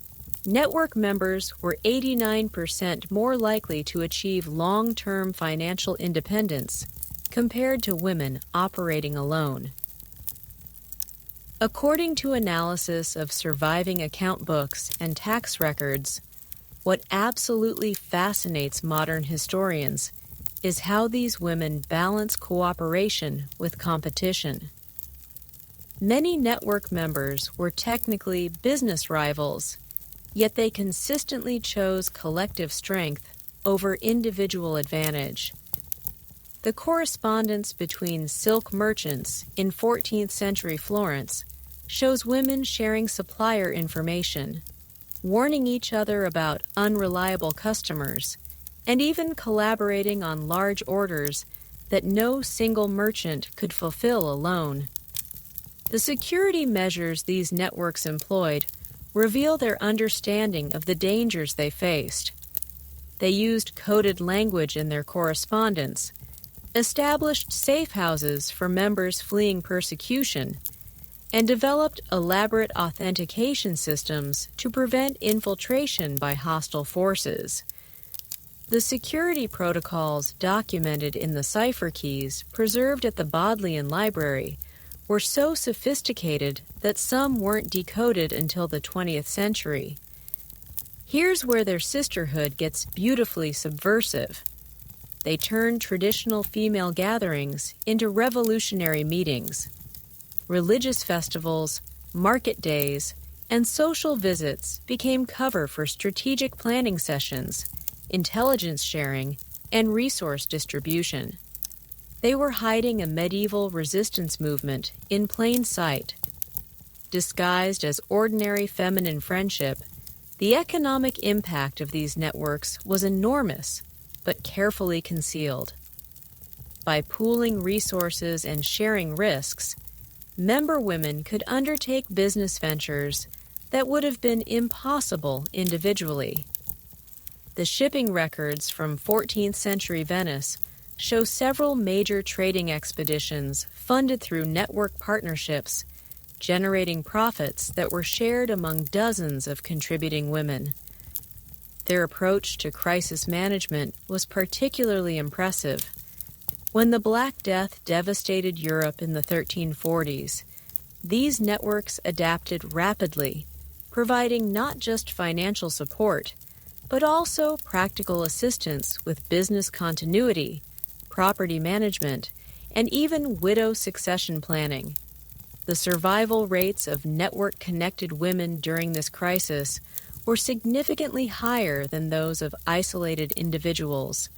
Network members were 89% more likely to achieve long-term financial independence compared to women operating alone. According to analysis of surviving account books and tax records, what absolutely fascinates modern historians is how these women balance cooperation with competition. Many network members were technically business rivals, yet they consistently chose collective strength over individual advantage. The correspondence between silk merchants in 14th century Florence shows women sharing supplier information, warning each other about unreliable customers, and even collaborating on large orders that no single merchant could fulfill alone. The security measures these networks employed reveal their understanding of the dangers they faced. They used coded language in their correspondence, established safe houses for members fleeing persecution, and developed elaborate authentication systems to prevent infiltration by hostile forces. The security protocols documented in the cipher keys preserved at the Bodleian Library were so sophisticated that some weren't decoded until the 20th century. Here's where their sisterhood gets beautifully subversive. They turned traditional female gatherings into revolutionary meetings. Religious festivals, market days, and social visits became cover for strategic planning sessions, intelligence sharing, and resource distribution. They were hiding a medieval resistance movement in plain sight. Disguised as ordinary feminine friendship, the economic impact of these networks was enormous, but carefully concealed. By pooling resources and sharing risks, member women could undertake business ventures that would have been impossible individually. The shipping records from 14th century Venice show several major trading expeditions funded through network partnerships, generating profits that were shared among dozens of contributing women. Their approach to crisis management was particularly impressive. When the Black Death devastated Europe in the 1340s, these networks adapted rapidly, providing not just financial support, but also practical assistance with business continuity, property management, and even widow succession planning. The survival rates of network-connected women during this crisis were significantly higher than those of isolated individuals.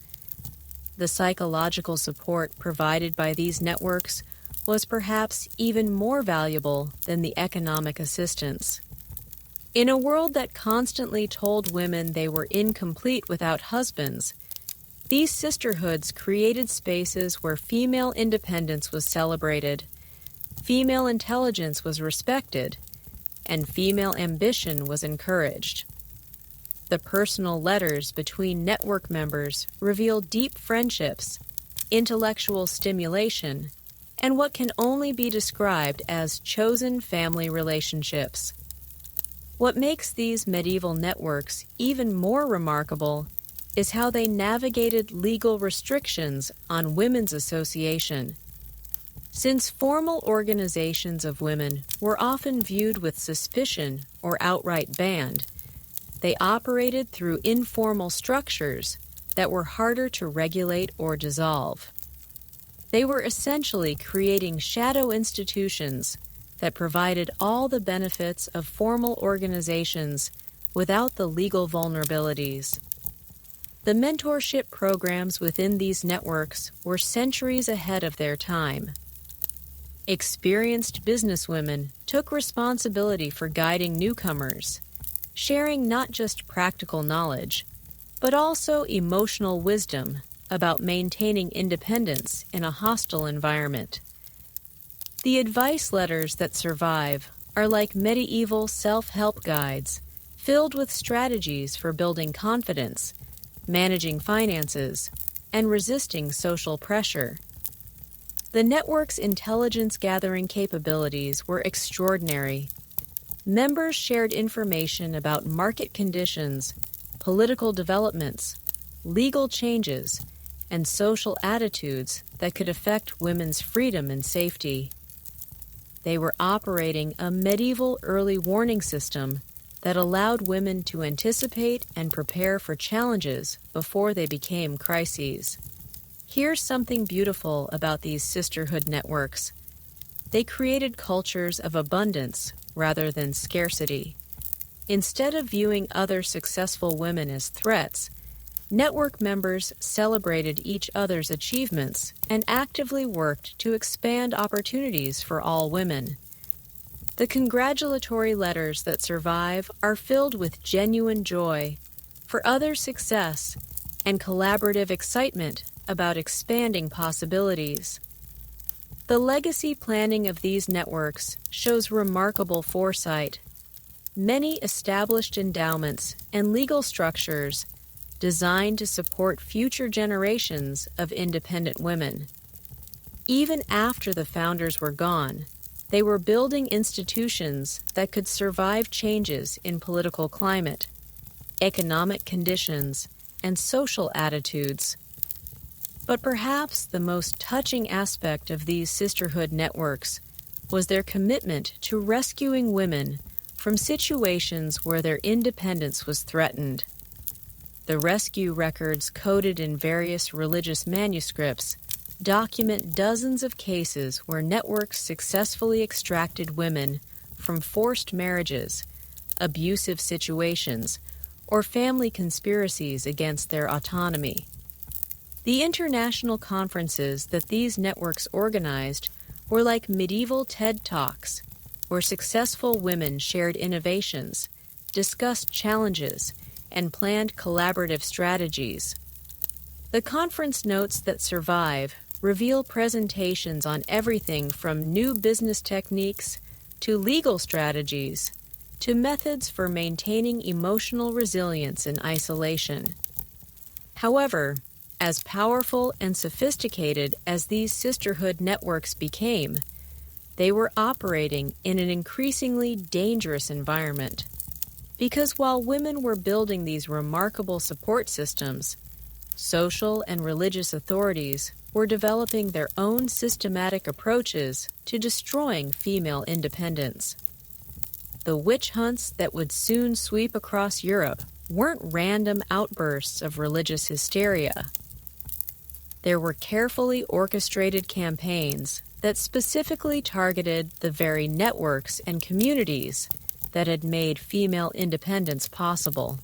The psychological support provided by these networks was perhaps even more valuable than the economic assistance. In a world that constantly told women they were incomplete without husbands, these sisterhoods created spaces where female independence was celebrated, female intelligence was respected, and female ambition was encouraged. The personal letters between network members reveal deep friendships, intellectual stimulation, and what can only be described as chosen family relationships. What makes these medieval networks even more remarkable is how they navigated legal restrictions on women's association. Since formal organizations of women were often viewed with suspicion or outright banned, they operated through informal structures that were harder to regulate or dissolve. They were essentially creating shadow institutions that provided all the benefits of formal organizations without the legal vulnerabilities. The mentorship programs within these networks were centuries ahead of their time. Experienced businesswomen took responsibility for guiding newcomers, sharing not just practical knowledge, but also emotional wisdom about maintaining independence in a hostile environment. The advice letters that survive are like medieval self-help guides filled with strategies for building confidence, managing finances, and resisting social pressure. The network's intelligence-gathering capabilities were extraordinary. Members shared information about market conditions, political developments, legal changes, and social attitudes that could affect women's freedom and safety. They were operating a medieval early warning system that allowed women to anticipate and prepare for challenges before they became crises. Here's something beautiful about these sisterhood networks. They created cultures of abundance rather than scarcity. Instead of viewing other successful women as threats, network members celebrated each other's achievements and actively worked to expand opportunities for all women. The congratulatory letters that survive are filled with genuine joy for others' success and collaborative excitement about expanding possibilities. The legacy planning of these networks shows remarkable foresight. Many established endowments and legal structures designed to support future generations of independent women. Even after the founders were gone, they were building institutions that could survive changes in political climate, economic conditions, and social attitudes. But perhaps the most touching aspect of these sisterhood networks was their commitment to rescuing women from situations where their independence was threatened. The rescue records coded in various religious manuscripts document dozens of cases where networks successfully extracted women from forced marriages, abusive situations, or family conspiracies against their autonomy. The international conferences that these networks organized were like medieval TED Talks, where successful women shared innovations, discussed challenges, and planned collaborative strategies. The conference notes that survive reveal presentations on everything from new business techniques to legal strategies to methods for maintaining emotional resilience in isolation. However, as powerful and sophisticated as these sisterhood networks became, they were operating in an increasingly dangerous environment. Because while women were building these remarkable support systems, social and religious authorities were developing their own systematic approaches to destroying female independence. The witch hunts that would soon sweep across Europe weren't random outbursts of religious hysteria. There were carefully orchestrated campaigns that specifically targeted the very networks and communities that had made female independence possible.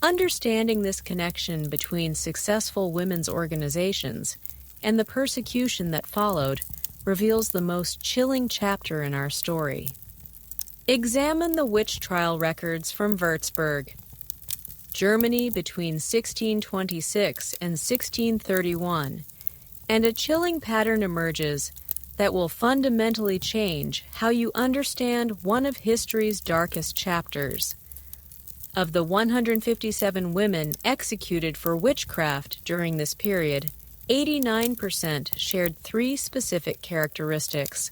Understanding this connection between successful women's organizations and the persecution that followed reveals the most chilling chapter in our story. Examine the witch trial records from Würzburg, Germany between 1626 and 1631, and a chilling pattern emerges that will fundamentally change how you understand one of history's darkest chapters. Of the 157 women executed for witchcraft during this period, 89% shared three specific characteristics.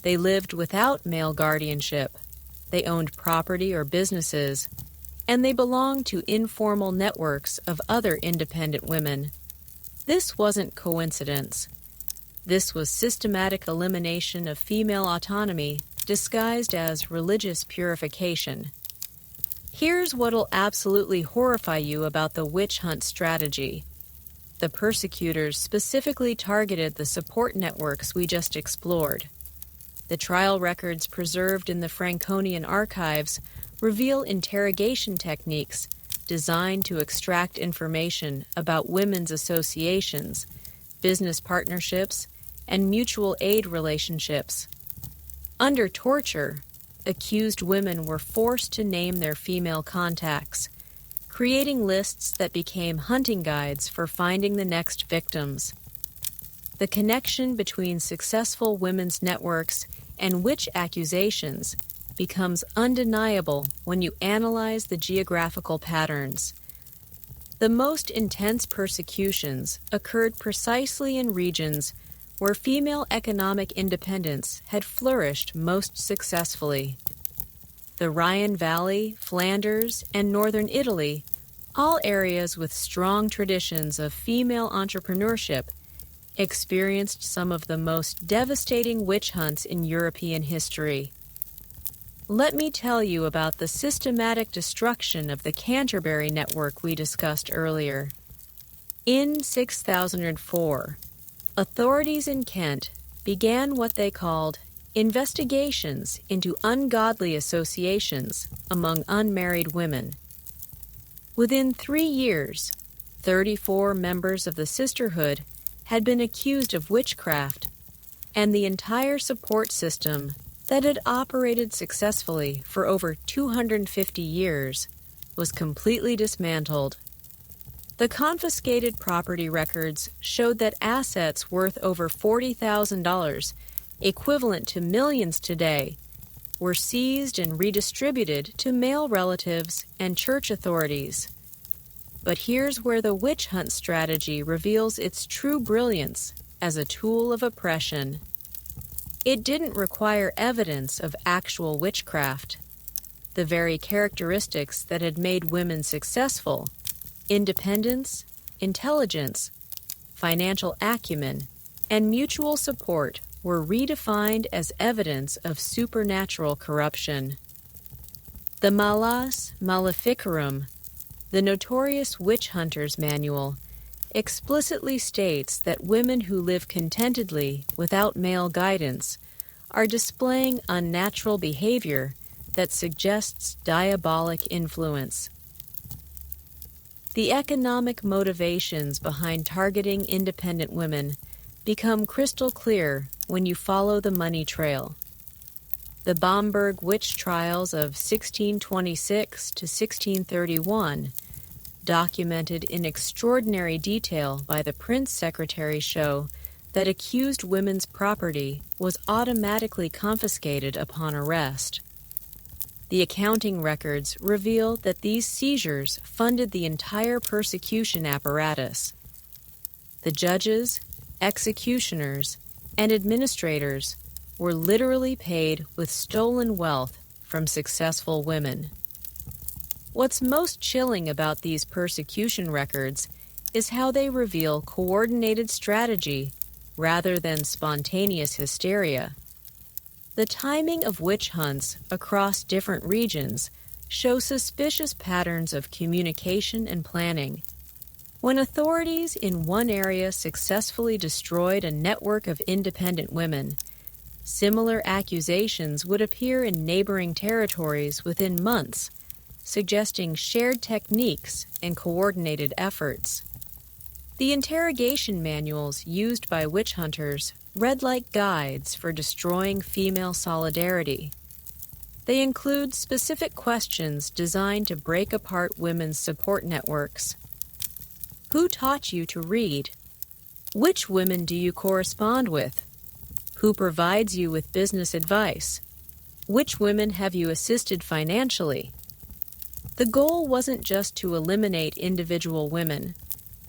They lived without male guardianship, they owned property or businesses, and they belonged to informal networks of other independent women. This wasn't coincidence. This was systematic elimination of female autonomy disguised as religious purification. Here's what'll absolutely horrify you about the witch hunt strategy. The persecutors specifically targeted the support networks we just explored. The trial records preserved in the Franconian archives reveal interrogation techniques designed to extract information about women's associations, business partnerships, and mutual aid relationships. Under torture, accused women were forced to name their female contacts, creating lists that became hunting guides for finding the next victims. The connection between successful women's networks and witch accusations becomes undeniable when you analyze the geographical patterns. The most intense persecutions occurred precisely in regions where female economic independence had flourished most successfully. The Rhine Valley, Flanders, and northern Italy, all areas with strong traditions of female entrepreneurship, experienced some of the most devastating witch hunts in European history. Let me tell you about the systematic destruction of the Canterbury network we discussed earlier. In 6004, authorities in Kent began what they called investigations into ungodly associations among unmarried women. Within 3 years, 34 members of the sisterhood had been accused of witchcraft, and the entire support system that had operated successfully for over 250 years was completely dismantled. The confiscated property records showed that assets worth over $40,000, equivalent to millions today, were seized and redistributed to male relatives and church authorities. But here's where the witch hunt strategy reveals its true brilliance as a tool of oppression. It didn't require evidence of actual witchcraft. The very characteristics that had made women successful, independence, intelligence, financial acumen, and mutual support, were redefined as evidence of supernatural corruption. The Malleus Maleficarum, the notorious witch hunter's manual, explicitly states that women who live contentedly without male guidance are displaying unnatural behavior that suggests diabolic influence. The economic motivations behind targeting independent women become crystal clear when you follow the money trail. The Bamberg witch trials of 1626 to 1631, documented in extraordinary detail by the Prince Secretary, show that accused women's property was automatically confiscated upon arrest. The accounting records reveal that these seizures funded the entire persecution apparatus. The judges, executioners, and administrators were literally paid with stolen wealth from successful women. What's most chilling about these persecution records is how they reveal coordinated strategy rather than spontaneous hysteria. The timing of witch hunts across different regions show suspicious patterns of communication and planning. When authorities in one area successfully destroyed a network of independent women, similar accusations would appear in neighboring territories within months, suggesting shared techniques and coordinated efforts. The interrogation manuals used by witch hunters read like guides for destroying female solidarity. They include specific questions designed to break apart women's support networks. Who taught you to read? Which women do you correspond with? Who provides you with business advice? Which women have you assisted financially? The goal wasn't just to eliminate individual women.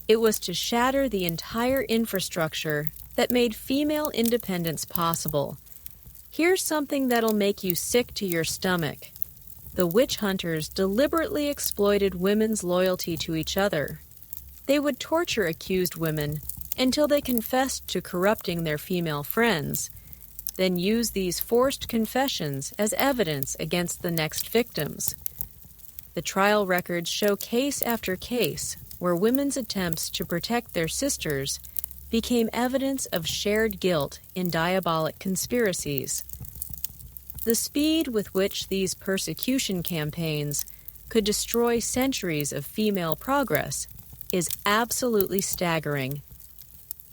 It was to shatter the entire infrastructure that made female independence possible. Here's something that'll make you sick to your stomach. The witch hunters deliberately exploited women's loyalty to each other. They would torture accused women until they confessed to corrupting their female friends, then use these forced confessions as evidence against the next victims. The trial records show case after case where women's attempts to protect their sisters became evidence of shared guilt in diabolic conspiracies. The speed with which these persecution campaigns could destroy centuries of female progress is absolutely staggering.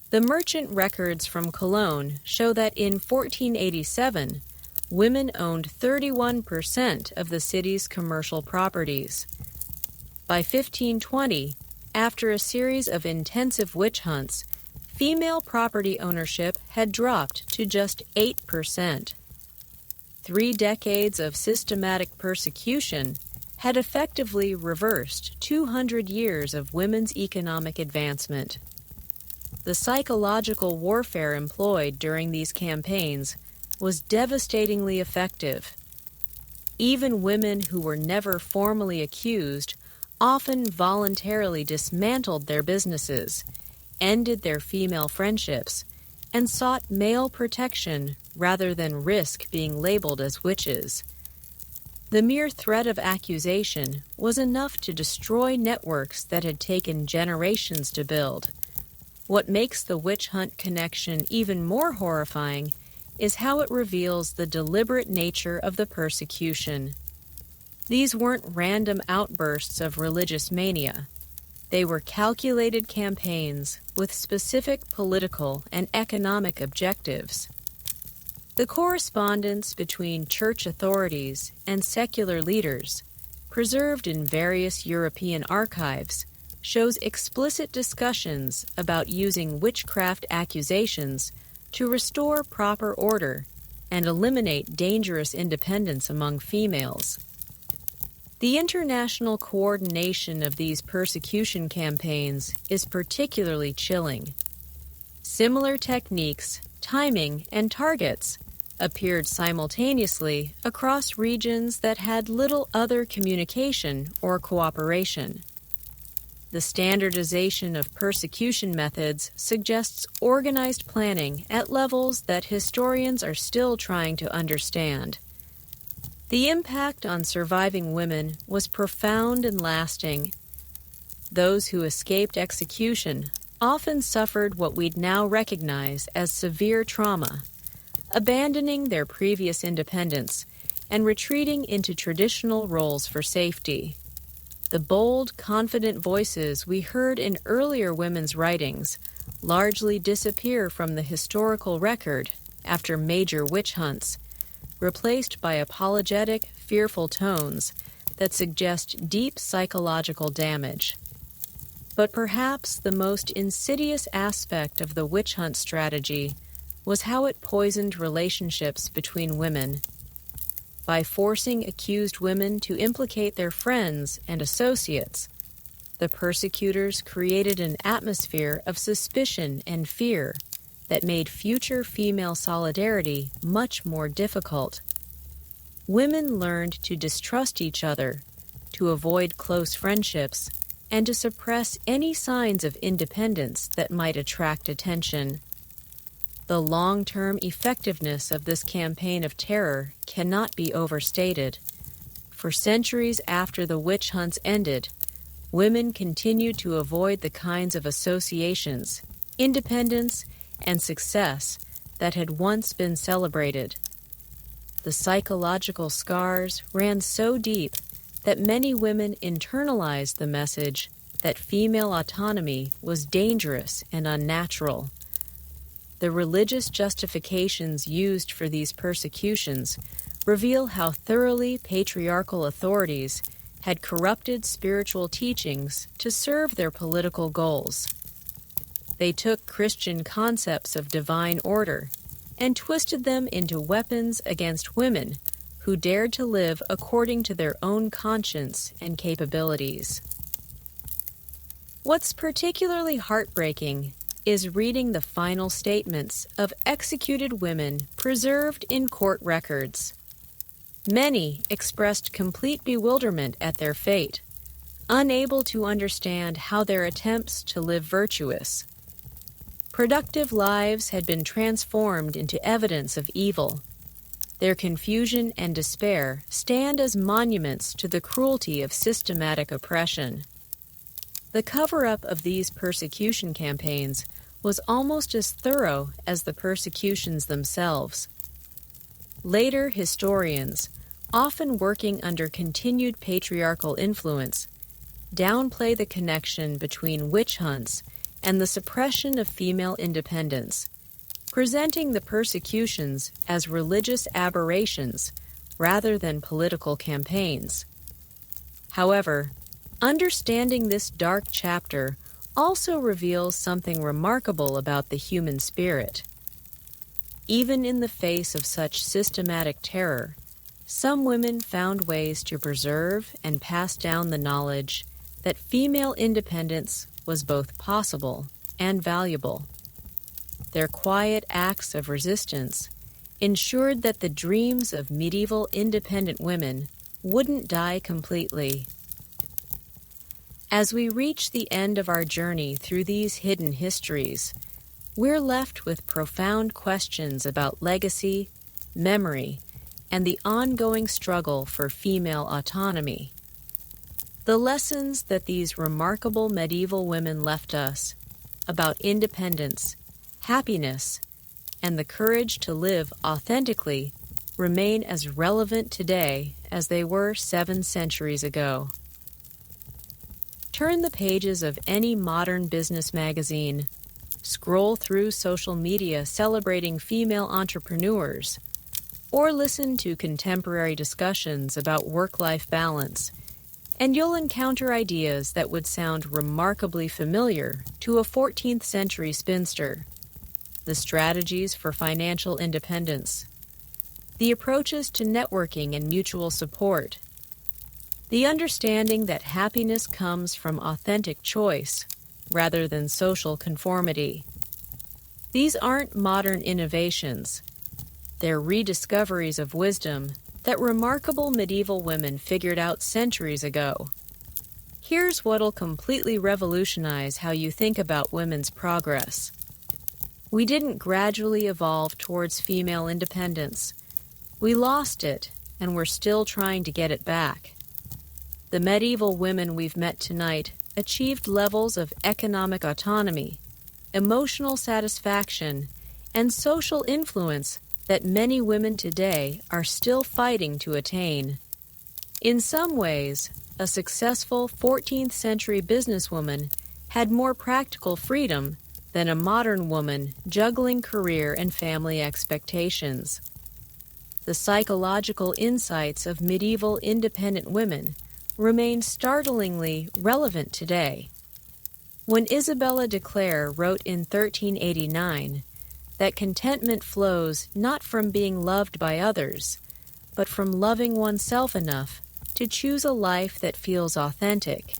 The merchant records from Cologne show that in 1487, women owned 31% of the city's commercial properties. By 1520, after a series of intensive witch hunts, female property ownership had dropped to just 8%. 3 decades of systematic persecution had effectively reversed 200 years of women's economic advancement. The psychological warfare employed during these campaigns was devastatingly effective. Even women who were never formally accused often voluntarily dismantled their businesses, ended their female friendships, and sought male protection rather than risk being labeled as witches. The mere threat of accusation was enough to destroy networks that had taken generations to build. What makes the witch hunt connection even more horrifying is how it reveals the deliberate nature of the persecution. These weren't random outbursts of religious mania. They were calculated campaigns with specific political and economic objectives. The correspondence between church authorities and secular leaders, preserved in various European archives, shows explicit discussions about using witchcraft accusations to restore proper order and eliminate dangerous independence among females. The international coordination of these persecution campaigns is particularly chilling. Similar techniques, timing, and targets appeared simultaneously across regions that had little other communication or cooperation. The standardization of persecution methods suggests organized planning at levels that historians are still trying to understand. The impact on surviving women was profound and lasting. Those who escaped execution often suffered what we'd now recognize as severe trauma, abandoning their previous independence and retreating into traditional roles for safety. The bold, confident voices we heard in earlier women's writings largely disappear from the historical record after major witch hunts, replaced by apologetic, fearful tones that suggest deep psychological damage. But perhaps the most insidious aspect of the witch hunt strategy was how it poisoned relationships between women. by forcing accused women to implicate their friends and associates. The persecutors created an atmosphere of suspicion and fear that made future female solidarity much more difficult. Women learned to distrust each other, to avoid close friendships, and to suppress any signs of independence that might attract attention. The long-term effectiveness of this campaign of terror cannot be overstated. For centuries after the witch hunts ended, women continued to avoid the kinds of associations, independence, and success that had once been celebrated. The psychological scars ran so deep that many women internalized the message that female autonomy was dangerous and unnatural. The religious justifications used for these persecutions reveal how thoroughly patriarchal authorities had corrupted spiritual teachings to serve their political goals. They took Christian concepts of divine order and twisted them into weapons against women who dared to live according to their own conscience and capabilities. What's particularly heartbreaking is reading the final statements of executed women preserved in court records. Many expressed complete bewilderment at their fate, unable to understand how their attempts to live virtuous, productive lives had been transformed into evidence of evil. Their confusion and despair stand as monuments to the cruelty of systematic oppression. The cover-up of these persecution campaigns was almost as thorough as the persecutions themselves. Later historians, often working under continued patriarchal influence, downplay the connection between witch hunts and the suppression of female independence, presenting the persecutions as religious aberrations rather than political campaigns. However, understanding this dark chapter also reveals something remarkable about the human spirit. Even in the face of such systematic terror, some women found ways to preserve and pass down the knowledge that female independence was both possible and valuable. Their quiet acts of resistance ensured that the dreams of medieval independent women wouldn't die completely. As we reach the end of our journey through these hidden histories, we're left with profound questions about legacy, memory, and the ongoing struggle for female autonomy. The lessons that these remarkable medieval women left us about independence, happiness, and the courage to live authentically remain as relevant today as they were 7 centuries ago. Turn the pages of any modern business magazine, scroll through social media celebrating female entrepreneurs, or listen to contemporary discussions about work-life balance, and you'll encounter ideas that would sound remarkably familiar to a 14th century spinster. The strategies for financial independence, the approaches to networking and mutual support, the understanding that happiness comes from authentic choice rather than social conformity. These aren't modern innovations. They're rediscoveries of wisdom that remarkable medieval women figured out centuries ago. Here's what'll completely revolutionize how you think about women's progress. We didn't gradually evolve towards female independence. We lost it, and we're still trying to get it back. The medieval women we've met tonight achieved levels of economic autonomy, emotional satisfaction, and social influence that many women today are still fighting to attain. In some ways, a successful 14th century businesswoman had more practical freedom than a modern woman juggling career and family expectations. The psychological insights of medieval independent women remain startlingly relevant today. When Isabella de Clare wrote in 1389 that contentment flows not from being loved by others, but from loving oneself enough to choose a life that feels authentic.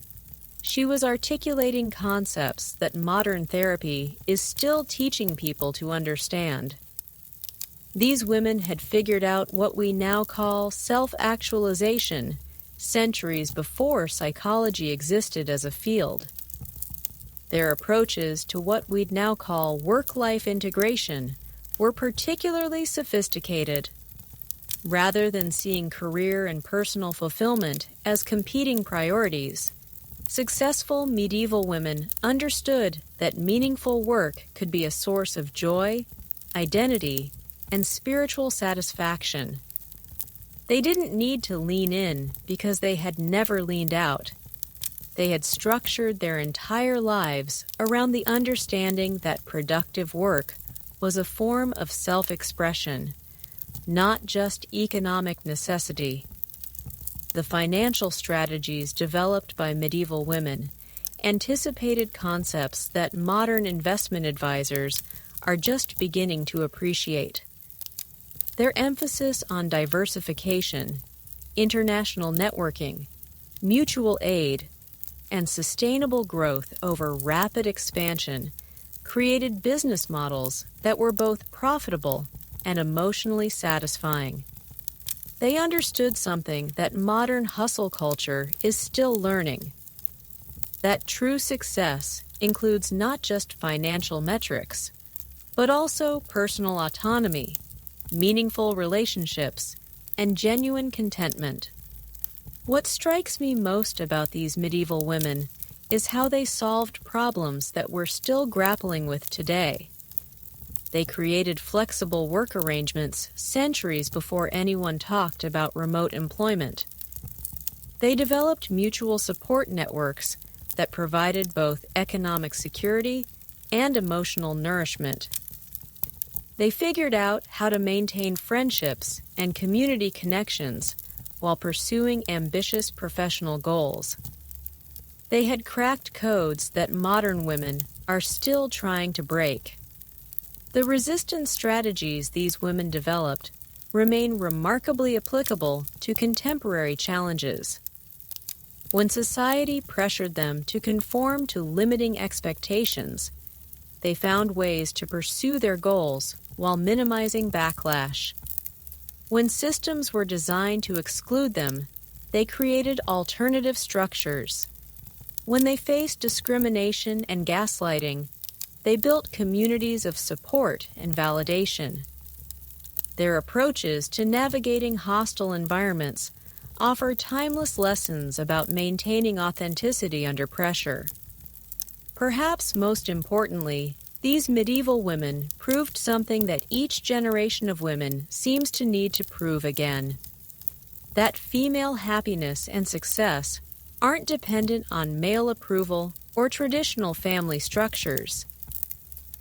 She was articulating concepts that modern therapy is still teaching people to understand. These women had figured out what we now call self-actualization centuries before psychology existed as a field. Their approaches to what we'd now call work-life integration were particularly sophisticated. Rather than seeing career and personal fulfillment as competing priorities, successful medieval women understood that meaningful work could be a source of joy, identity, and spiritual satisfaction. They didn't need to lean in because they had never leaned out. They had structured their entire lives around the understanding that productive work was a form of self-expression, not just economic necessity. The financial strategies developed by medieval women anticipated concepts that modern investment advisors are just beginning to appreciate. Their emphasis on diversification, international networking, mutual aid, and sustainable growth over rapid expansion created business models that were both profitable and emotionally satisfying. They understood something that modern hustle culture is still learning: that true success includes not just financial metrics, but also personal autonomy, meaningful relationships, and genuine contentment. What strikes me most about these medieval women is how they solved problems that we're still grappling with today. They created flexible work arrangements centuries before anyone talked about remote employment. They developed mutual support networks that provided both economic security and emotional nourishment. They figured out how to maintain friendships and community connections while pursuing ambitious professional goals. They had cracked codes that modern women are still trying to break. The resistance strategies these women developed remain remarkably applicable to contemporary challenges. When society pressured them to conform to limiting expectations, they found ways to pursue their goals while minimizing backlash. When systems were designed to exclude them, they created alternative structures. When they faced discrimination and gaslighting, they built communities of support and validation. Their approaches to navigating hostile environments offer timeless lessons about maintaining authenticity under pressure. Perhaps most importantly, these medieval women proved something that each generation of women seems to need to prove again: that female happiness and success aren't dependent on male approval or traditional family structures.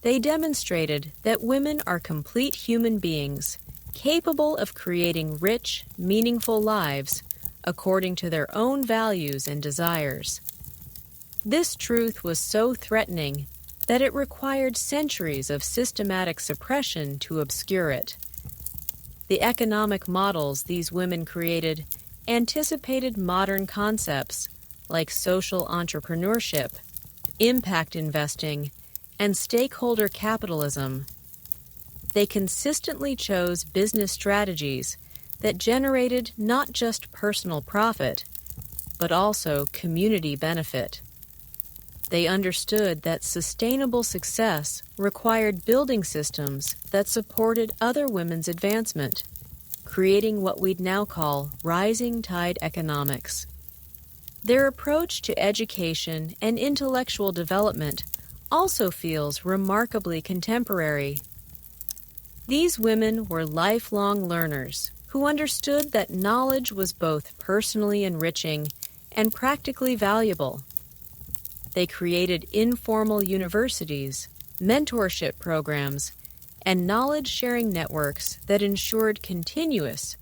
They demonstrated that women are complete human beings, capable of creating rich, meaningful lives according to their own values and desires. This truth was so threatening that it required centuries of systematic suppression to obscure it. The economic models these women created anticipated modern concepts like social entrepreneurship, impact investing, and stakeholder capitalism. They consistently chose business strategies that generated not just personal profit, but also community benefit. They understood that sustainable success required building systems that supported other women's advancement, creating what we'd now call rising tide economics. Their approach to education and intellectual development also feels remarkably contemporary. These women were lifelong learners who understood that knowledge was both personally enriching and practically valuable. They created informal universities, mentorship programs, and knowledge-sharing networks that ensured continuous,